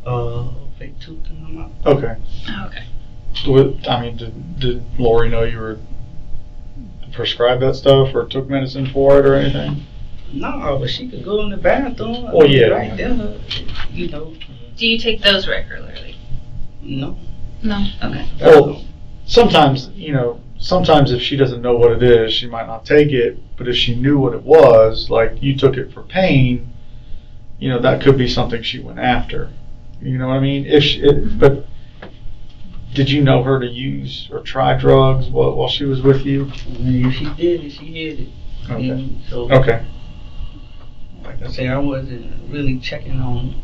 a fake tooth in my mouth. Okay. Okay. I mean, did Lori know you were prescribed that stuff or took medicine for it or anything? No, but she could go in the bathroom. Oh, yeah. Right there, you know. Do you take those regularly? No. No. Okay. Well, sometimes, you know, sometimes if she doesn't know what it is, she might not take it. But if she knew what it was, like you took it for pain, you know, that could be something she went after. You know what I mean? But did you know her to use or try drugs while she was with you? If she did it, she hid it. Okay. And so, Okay. like I say, I wasn't really checking on,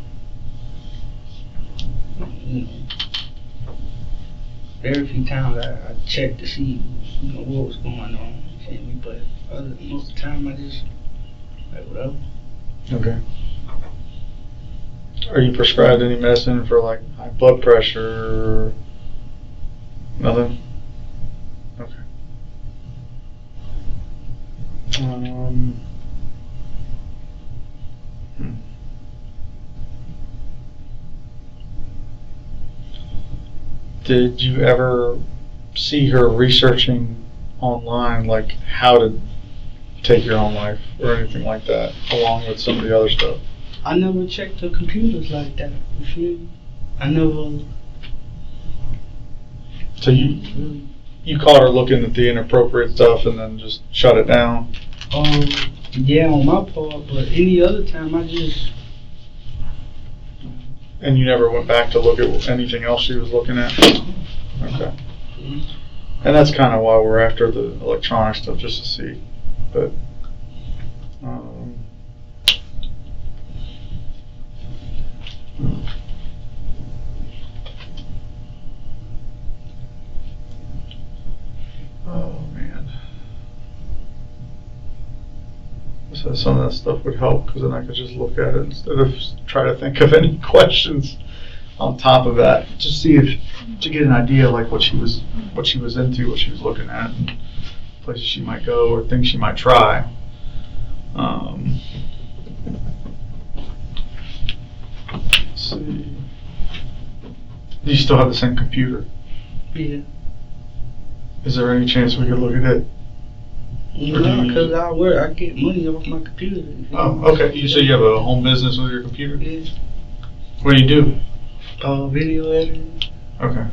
you know, very few times I checked to see, you know, what was going on. You feel me? But most of the time, I just like whatever. Okay. Are you prescribed any medicine for like high blood pressure? Nothing? Okay. Did you ever see her researching online, like how to take your own life or anything like that, along with some of the other stuff? I never checked her computers like that. You feel me? I never. So you caught her looking at the inappropriate stuff and then just shut it down? Yeah, on my part, but any other time I just. And you never went back to look at anything else she was looking at? Okay. And that's kind of why we're after the electronic stuff, just to see. But, oh man. So some of that stuff would help, because then I could just look at it instead of try to think of any questions on top of that. Just see if, to get an idea like what she was into, what she was looking at, and places she might go or things she might try. Let's see. Do you still have the same computer? Yeah. Is there any chance we could look at it? No, because I get money off my computer. Oh, okay. You say you have a home business with your computer? Yeah. What do you do? Video editing. Okay.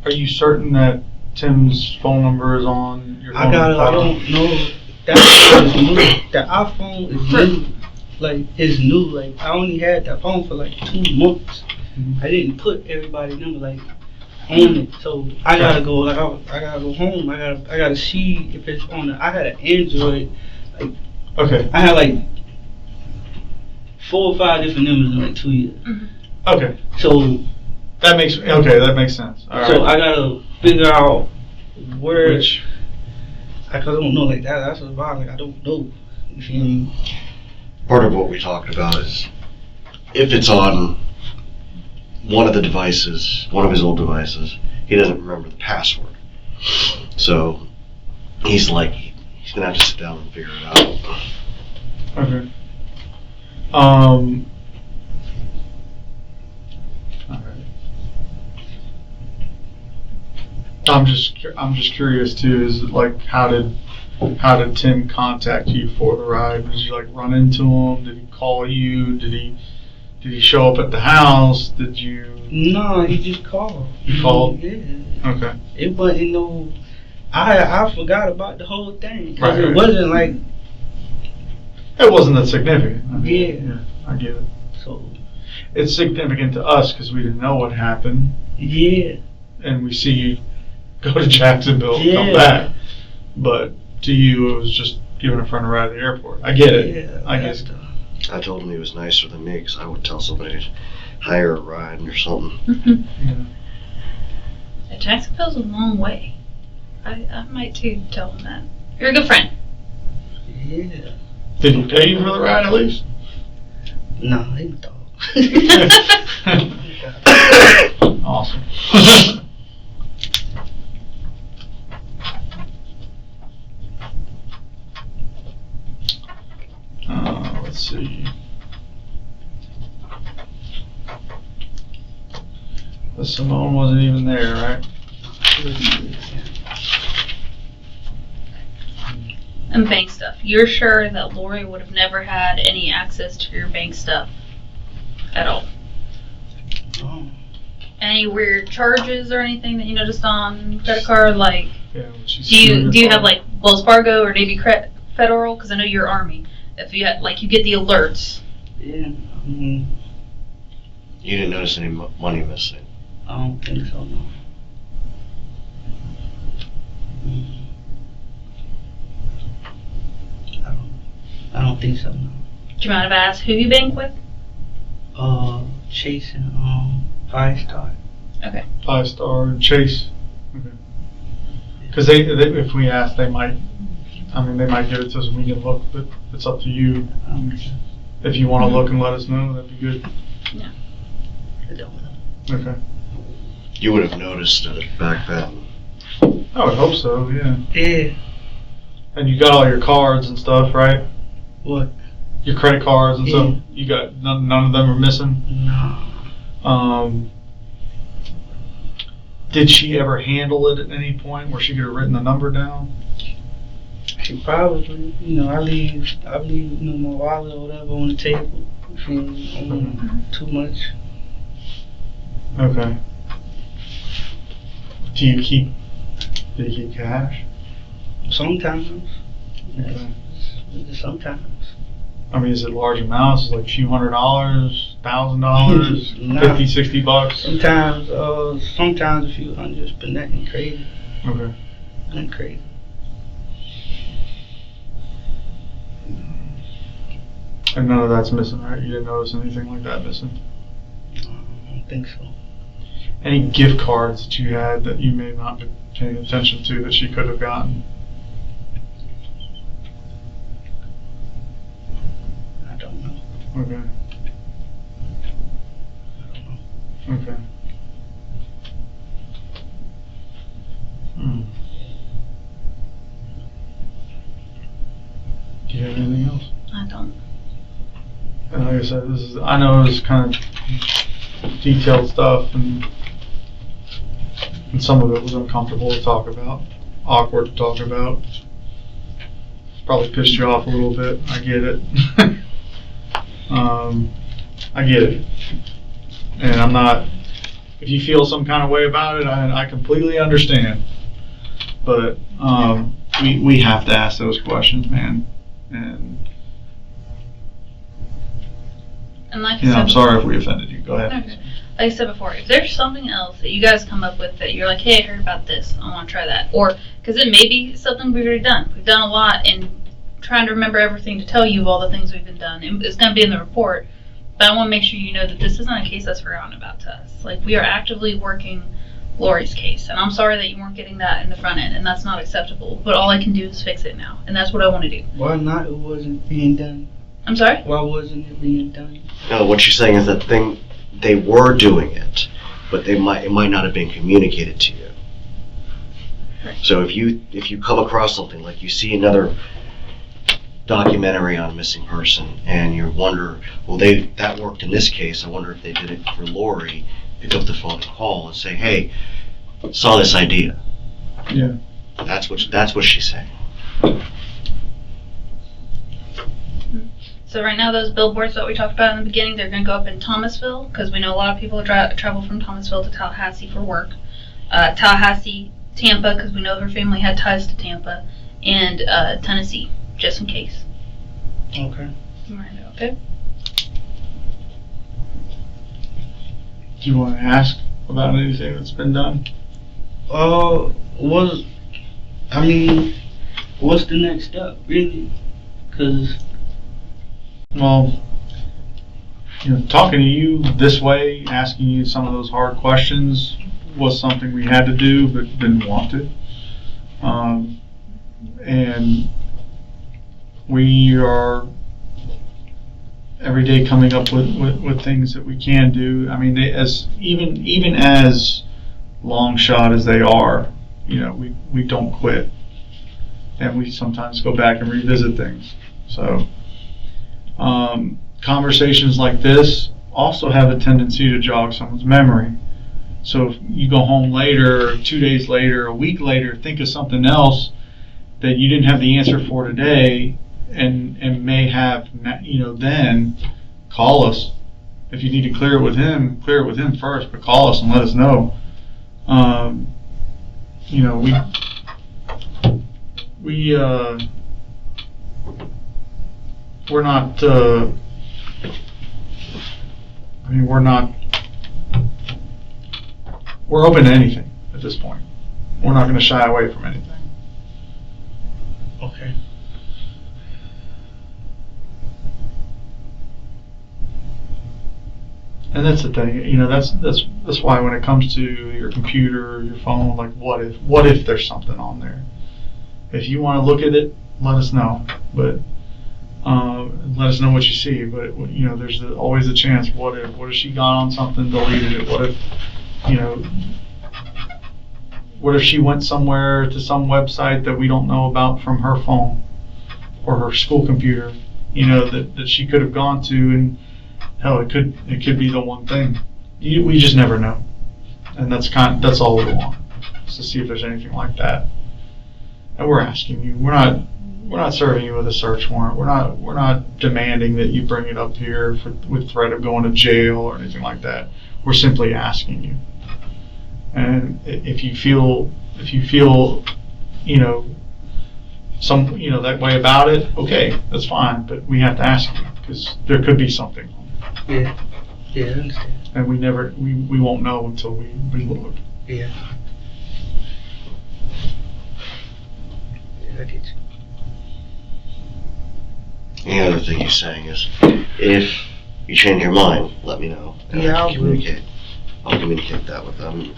Are you certain that Tim's phone number is on your phone? I don't know. That is new. The iPhone is new. Like, it's new. Like, I only had that phone for like 2 months. Mhm. I didn't put everybody's number like on it. So I gotta go. Like, I gotta go home. I gotta see if it's on the. I had an Android. Like, Okay. I had like 4 or 5 different numbers in like 2 years. Okay. So That makes sense. All so right. I gotta figure out where. Which? I don't know, like that. That's what's about. Like, I don't know. You feel me? Part of what we talked about is if it's on one of the devices, one of his old devices, he doesn't remember the password. So he's gonna have to sit down and figure it out. Okay. All right. I'm just curious too. Is it like how did Tim contact you for the ride? Did you like run into him? Did he call you? Did he show up at the house? Did you? No, he just called. He called? Yeah. Okay. It wasn't no. I forgot about the whole thing because Right. it wasn't like. It wasn't that significant. I Yeah. I get it. So. It's significant to us because we didn't know what happened, Yeah. and we see you go to Jacksonville and come Yeah. back. But to you, it was just giving a friend a ride at the airport. I get it. Yeah. I get it. I told him he was nicer than me because I would tell somebody to hire a ride or something. Yeah. Jacksonville's a long way. I might too tell him that. You're a good friend. Yeah. Did he pay you for the ride at least? No, he thought. Awesome. Let's see. The Simone wasn't even there, right? And bank stuff. You're sure that Lori would have never had any access to your bank stuff at all? Oh. Any weird charges or anything that you noticed on credit card? Like, Yeah, do you have like Wells Fargo or Navy Federal? Because I know you're Army. If you had, like, you get the alerts. Yeah, I mean, You didn't notice any money missing? I don't think so, no. I don't think so, no. Do you mind if I ask who you bank with? Chase and 5-Star. Okay. 5-Star and Chase. Okay. Because they, if we ask, they might give it to us and we can look, but it's up to you. If you want to look and let us know, that'd be good. Yeah. I don't know. Okay. You would have noticed it back then. I would hope so, yeah. Yeah. And you got all your cards and stuff, right? What? Your credit cards and Yeah. stuff. You got none of them are missing. No. Did she ever handle it at any point where she could have written the number down? She probably, I leave, my wallet or whatever on the table. If you don't want too much. Okay. Do you keep cash? Sometimes. Okay. Sometimes. I mean, is it large amounts? Like a few $100, $1,000, Nah. $50, $60? Sometimes a few hundreds, but nothing crazy. Okay. Nothing crazy. And none of that's missing, right? You didn't notice anything like that missing? I don't think so. Any gift cards that you had that you may not be paying attention to that she could have gotten? I don't know. Okay. I don't know. Okay. Do you have anything else? I don't. And like I said, I know this is kind of detailed stuff, and some of it was uncomfortable to talk about, awkward to talk about. Probably pissed you off a little bit. I get it. I get it. And I'm not, if you feel some kind of way about it, I completely understand. But we have to ask those questions, man. And like Yeah, I said, I'm sorry if we offended you. Go ahead. Okay. Like I said before, if there's something else that you guys come up with that you're like, hey, I heard about this, I want to try that. Or, because it may be something we've already done. We've done a lot, and trying to remember everything to tell you of all the things we've been done. And it's going to be in the report. But I want to make sure you know that this isn't a case that's forgotten about to us. Like, we are actively working Lori's case. And I'm sorry that you weren't getting that in the front end, and that's not acceptable. But all I can do is fix it now. And that's what I want to do. Why not? It wasn't being done. I'm sorry? Why wasn't it being done? No, what she's saying is that they were doing it, but it might not have been communicated to you. Right. So if you come across something like you see another documentary on a missing person and you wonder, well, that worked in this case, I wonder if they did it for Lori, pick up the phone and call and say, hey, saw this idea. Yeah. That's what she's saying. So right now, those billboards that we talked about in the beginning, they're going to go up in Thomasville, because we know a lot of people travel from Thomasville to Tallahassee for work. Tallahassee, Tampa, because we know her family had ties to Tampa, and Tennessee, just in case. Okay. Okay. Do you want to ask about anything that's been done? What's the next step, really? Because Well, talking to you this way, asking you some of those hard questions was something we had to do but didn't want to. And we are every day coming up with things that we can do. I mean, even as long shot as they are, we don't quit. And we sometimes go back and revisit things. So conversations like this also have a tendency to jog someone's memory. So if you go home later, 2 days later, a week later, think of something else that you didn't have the answer for today, and may have, then call us. If you need to clear it with him first, but call us and let us know. We're not, we're open to anything at this point. We're not going to shy away from anything. Okay. And that's the thing, that's why when it comes to your computer or your phone, like what if there's something on there? If you want to look at it, let us know. But let us know what you see. But there's always a chance. What if she got on something, deleted it? What if she went somewhere to some website that we don't know about from her phone or her school computer? That she could have gone to, and hell, it could be the one thing. We just never know, and that's all we want, is to see if there's anything like that. And we're asking you. We're not serving you with a search warrant. We're not demanding that you bring it up here with threat of going to jail or anything like that. We're simply asking you. And if you feel that way about it, okay, that's fine. But we have to ask you, because there could be something. Yeah, I understand. And we won't know until we look. Yeah. I get you. The other thing he's saying is, if you change your mind, let me know. And Yeah, I'll communicate. I'll communicate that with them.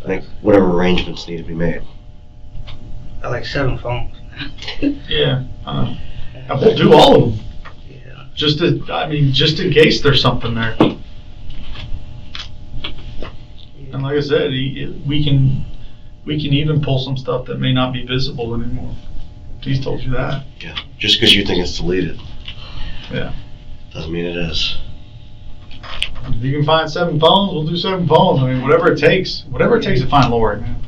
I think whatever arrangements need to be made. I like 7 phones. Yeah. And we'll do all of them. Yeah. Just in case there's something there. And like I said, we can even pull some stuff that may not be visible anymore. He's told you that. Yeah. Just because you think it's deleted. Yeah. Doesn't mean it is. If you can find 7 phones, we'll do 7 phones. I mean, whatever it takes to find Lori, man.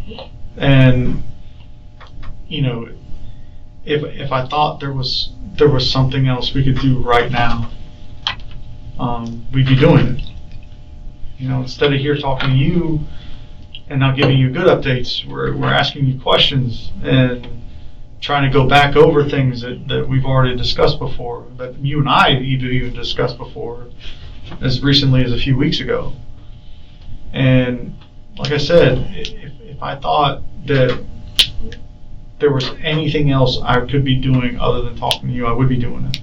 No. And if I thought there was something else we could do right now, we'd be doing it. Instead of here talking to you and not giving you good updates, we're asking you questions and trying to go back over things that we've already discussed before, that you and I even discussed before, as recently as a few weeks ago. And like I said, if I thought that there was anything else I could be doing other than talking to you, I would be doing it.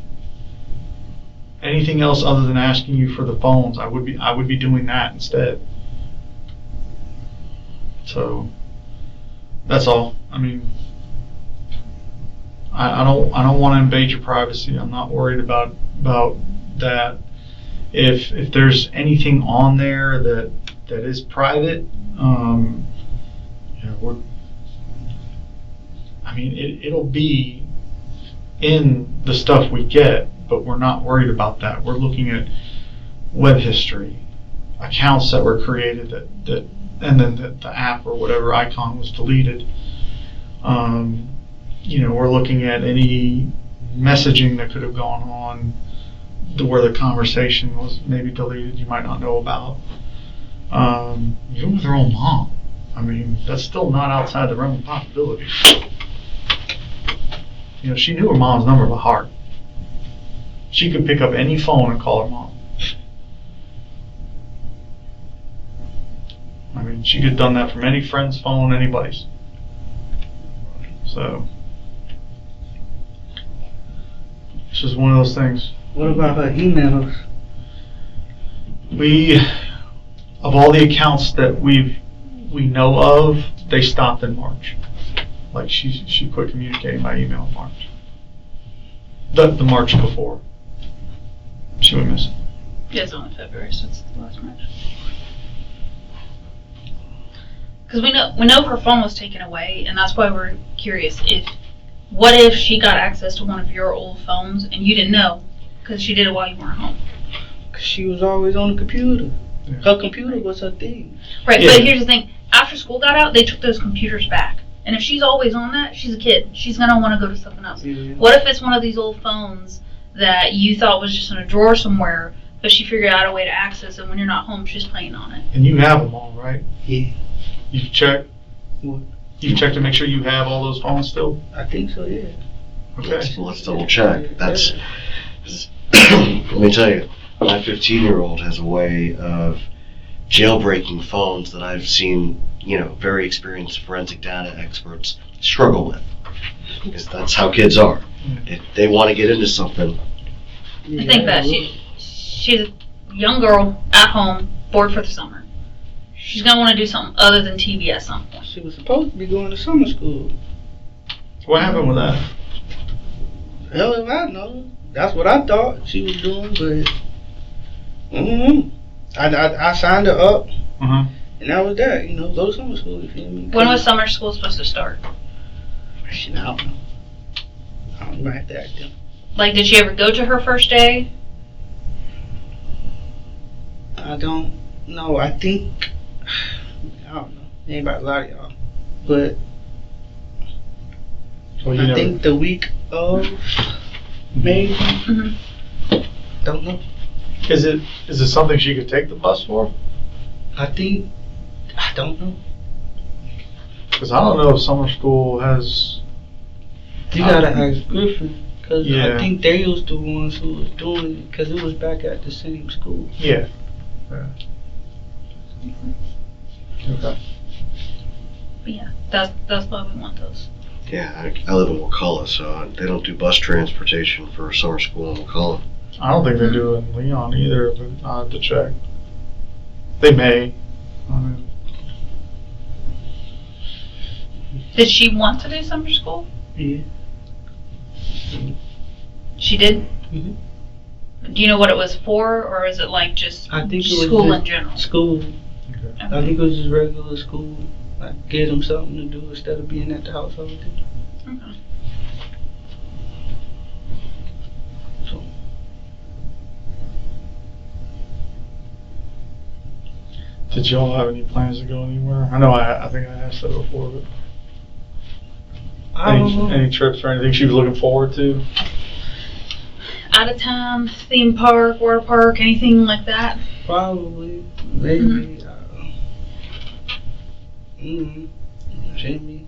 Anything else other than asking you for the phones, I would be doing that instead. So that's all. I mean, I don't want to invade your privacy. I'm not worried about that. If there's anything on there that is private, it'll be in the stuff we get, but we're not worried about that. We're looking at web history, accounts that were created and then the app or whatever icon was deleted. We're looking at any messaging that could have gone on where the conversation was maybe deleted, you might not know about. Even with her own mom. I mean, that's still not outside the realm of possibility. She knew her mom's number by heart. She could pick up any phone and call her mom. I mean, she could have done that from any friend's phone, anybody's. So, it's just one of those things. What about her emails? Of all the accounts that we know of, they stopped in March. Like she quit communicating by email in March. The March before. She went missing. Yeah, it's only February, so it's the last March. Because we know her phone was taken away, and that's why we're curious. What if she got access to one of your old phones and you didn't know because she did it while you weren't home? Cause she was always on the computer. Her computer was her thing. Right, but here's the thing. After school got out, they took those computers back. And if she's always on that, she's a kid. She's going to want to go to something else. Yeah. What if it's one of these old phones that you thought was just in a drawer somewhere, but she figured out a way to access it when you're not home, she's playing on it? And you have them all, right? Yeah. You check? What? You check to make sure you have all those phones still? I think so, yeah. Okay. Let's double check. That's, let me tell you, my 15-year-old has a way of jailbreaking phones that I've seen, very experienced forensic data experts struggle with. Because that's how kids are. If they want to get into something. I think that she's a young girl at home, bored for the summer. She's going to want to do something other than TV at some point. She was supposed to be going to summer school. What happened with that? Hell if I know. That's what I thought she was doing, but I signed her up, Uh-huh. and that was that. Go to summer school. You feel me? When was summer school supposed to start? Shit, I don't know. I don't even have to ask them. Like, did she ever go to her first day? I don't know. I think I don't know. Ain't about a lot of y'all, but I think the week of maybe. Mm-hmm. Don't know. Is it something she could take the bus for? I don't know. Because I don't know if summer school has. You gotta ask Griffin, because Yeah. I think they was the ones who was doing it, because it was back at the same school. Yeah. Okay. But yeah, that's why we want those. Yeah, I live in Wakulla, so they don't do bus transportation for summer school in Wakulla. I don't think they do it in Leon either, but I'll have to check. They may. I mean, Did she want to do summer school? Yeah. She did? Mhm. Do you know what it was for, or is it like just I think it was school just in general? School. okay. I think it was just regular school. Like, give them something to do instead of being at the house all the time. Okay. So, Did y'all have any plans to go anywhere? I know I think I asked that before, but I don't know. any trips or anything she was looking forward to? Out of town, theme park, water park, anything like that? Probably. Maybe. Jimmy.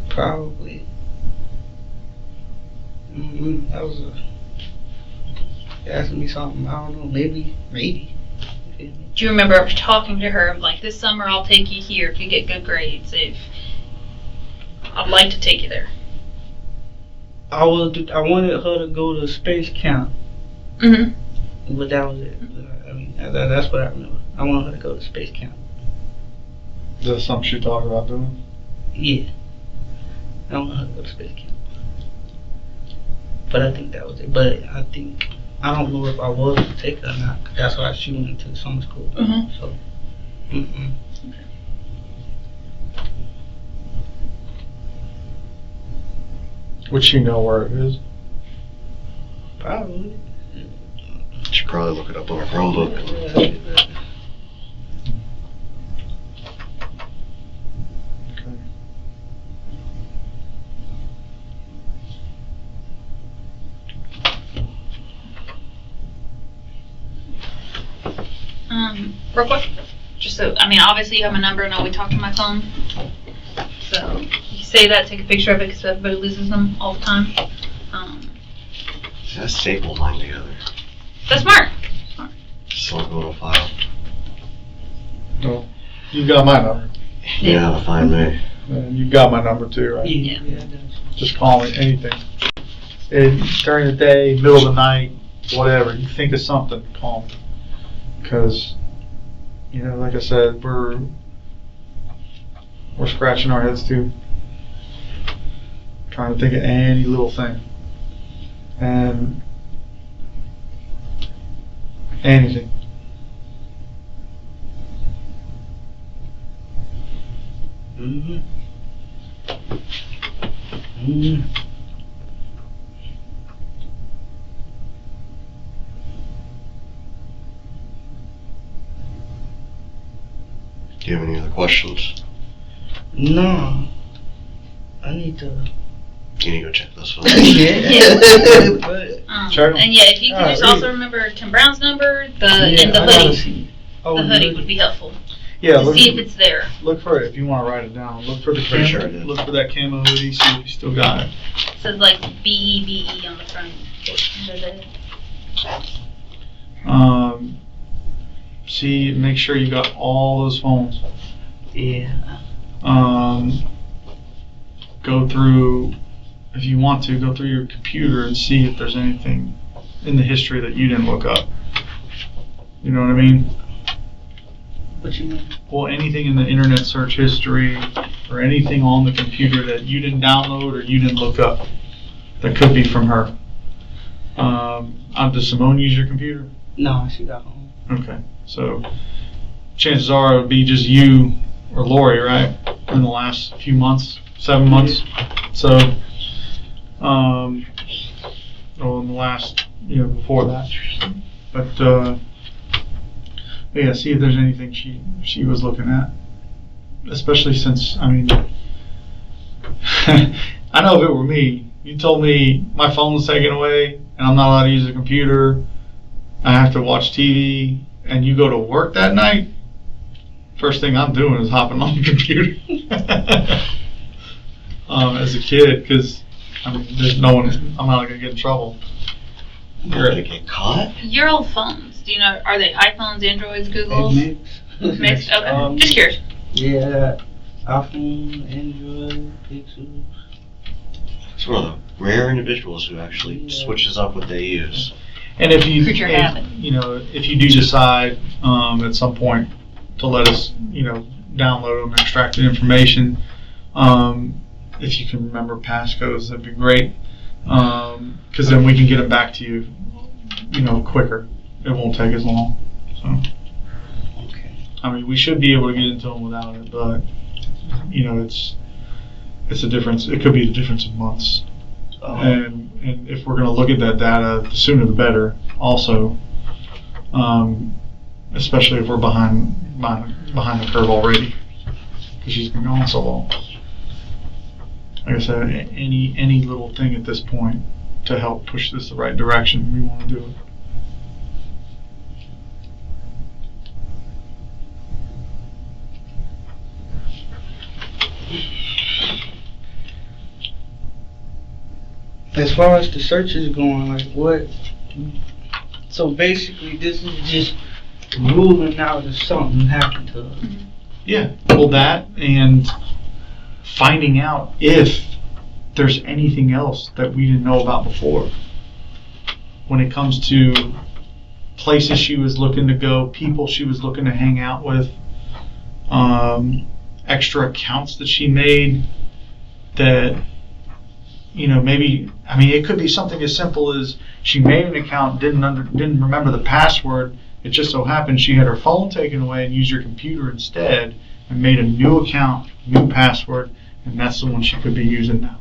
Probably. That was asking me something. I don't know. Maybe. Do you remember talking to her like, this summer I'll take you here if you get good grades? If I'd like to take you there. I wanted her to go to space camp, Mm-hmm. but that was it. I mean, that's what I remember. I wanted her to go to space camp. Is that something she talked about doing? Yeah. I wanted her to go to space camp. But I think that was it. But I don't know if I was to take her or not. That's why she went into summer school. Mhm. So, Would she know where it is? probably. Should probably look it up on her Chromebook. Okay. Real quick, just so, I mean, obviously you have my number and I always talk to my phone. So, you say that, take a picture of it because everybody loses them all the time. See, I stapled mine together. That's smart. Just so I go to a file. No. You got my number. You know how to find me. And you got my number too, right? Yeah. Just call me, anything. During the day, middle of the night, whatever. You think of something, call me. Because, like I said, we're scratching our heads too. Trying to think of any little thing. And anything. Do you have any other questions? No. I need to. You need to go check this one. Check 'em. And yeah, if you can just also remember Tim Brown's number, and the hoodie. The hoodie would be helpful. Yeah, To see if it's there. look for it if you want to write it down. Look for the Pretty camo. sure I did. Look for that camo hoodie. See if you still got it. It says like BEBE on the front. See, make sure you got all those phones. Yeah. Go through, if you want to, go through your computer and see if there's anything in the history that you didn't look up. You know what I mean? What you mean? Well, anything in the internet search history or anything on the computer that you didn't download or you didn't look up that could be from her. Does Simone use your computer? No, she got home. Okay, so chances are it would be just you or Lori, right? In the last few months, 7 months. So, well, in the last, before that. But yeah, see if there's anything she was looking at. Especially since, I mean, I know if it were me, you told me my phone's taken away and I'm not allowed to use a computer, I have to watch TV, and you go to work that night, first thing I'm doing is hopping on the computer. As a kid, because I mean, there's no one, I'm not gonna get in trouble. You're gonna get caught? Your old phones, do you know, are they iPhones, Androids, Googles? Mixed. Mixed? Okay, just curious. Yeah, iPhone, Android, Pixel. It's one of the rare individuals who actually switches up what they use. And if you, Creature habit. if you do decide at some point to let us, download them, extract the information, if you can remember passcodes, that'd be great. Because then we can get them back to you, quicker. It won't take as long. So, Okay. I mean, we should be able to get into them without it, but it's a difference. It could be the difference of months. And if we're going to look at that data, the sooner the better. Also, especially if we're behind the curve already, because she's been gone so long. Like I said, any little thing at this point to help push this the right direction, we want to do it. As far as the search is going, like what? So basically, this is just ruling out if something happened to us. Yeah, well, that and finding out if there's anything else that we didn't know about before. When it comes to places she was looking to go, people she was looking to hang out with, extra accounts that she made that, maybe, I mean, it could be something as simple as she made an account, didn't remember the password. It just so happened she had her phone taken away and used her computer instead and made a new account, new password, and that's the one she could be using now.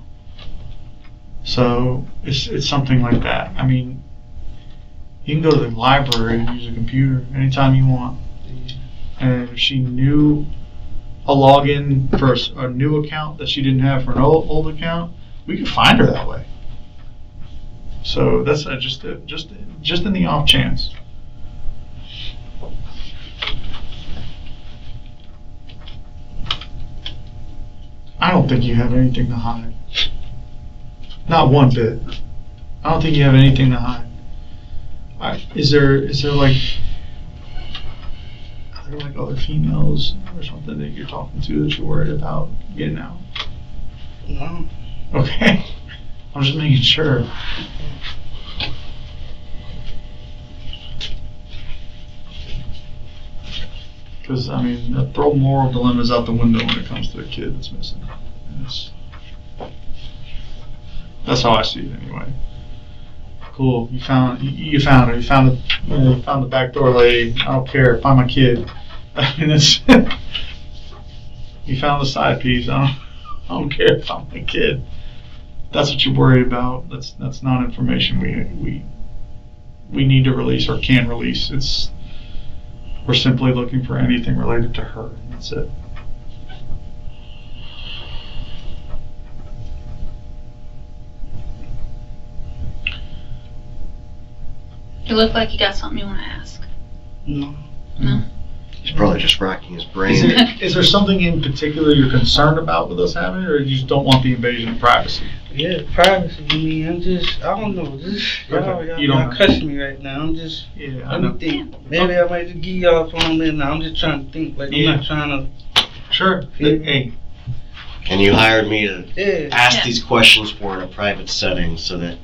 So it's something like that. I mean, you can go to the library and use a computer anytime you want. And if she knew a login for a new account that she didn't have for an old account, we could find her that way. So that's just in the off chance. I don't think you have anything to hide. Not one bit. I don't think you have anything to hide. Is there like, are there like other females or something that you're talking to that you're worried about getting out? No. Okay. I'm just making sure. Because, I mean, throw moral dilemmas out the window when it comes to a kid that's missing. That's how I see it anyway. Cool. You found her. You found the back door lady. I don't care. Find my kid. I mean, you found the side piece. I don't care. Find my kid. That's what you're worried about. That's not information we need to release or can release. We're simply looking for anything related to her. That's it. You look like you got something you want to ask. No. No? He's probably just racking his brain. Is there something in particular you're concerned about with us having it, or you just don't want the invasion of privacy? Yeah, privacy. I mean, I don't know. Y'all cussing me right now. I'm just, let me think. Maybe I might just give y'all a phone in now. I'm just trying to think. Like, I'm not trying to. Sure. Hey. And you hired me to ask these questions for in a private setting so that,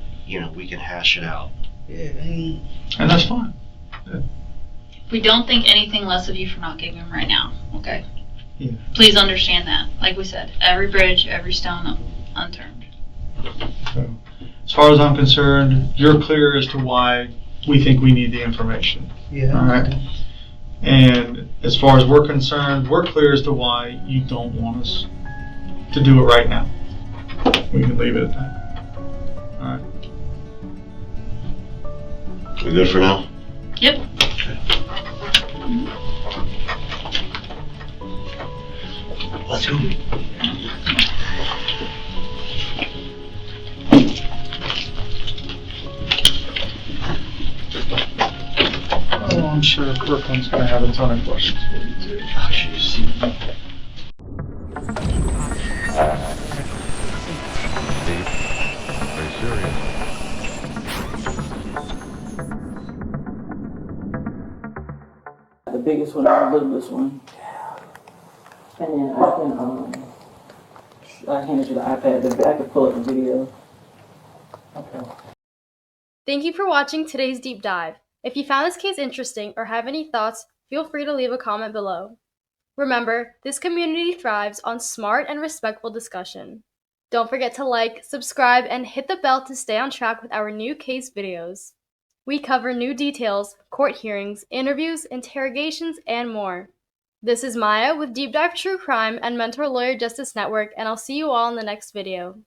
we can hash it out. Yeah, and that's fine. Yeah. We don't think anything less of you for not giving them right now, okay? Yeah. Please understand that. Like we said, every bridge, every stone unturned. So, as far as I'm concerned, you're clear as to why we think we need the information. Yeah. All right. And as far as we're concerned, we're clear as to why you don't want us to do it right now. We can leave it at that. All right. We good for now? Yep. Okay. Let's go. Oh, I'm sure Brooklyn's going to have a ton of questions for you, too. Oh, jeez. The biggest one and the littlest one. And then I handed you the iPad. I could pull up the video. Okay. Thank you for watching today's deep dive. If you found this case interesting or have any thoughts, feel free to leave a comment below. Remember, this community thrives on smart and respectful discussion. Don't forget to like, subscribe, and hit the bell to stay on track with our new case videos. We cover new details, court hearings, interviews, interrogations, and more. This is Maya with Deep Dive True Crime and Mentor Lawyer Justice Network, and I'll see you all in the next video.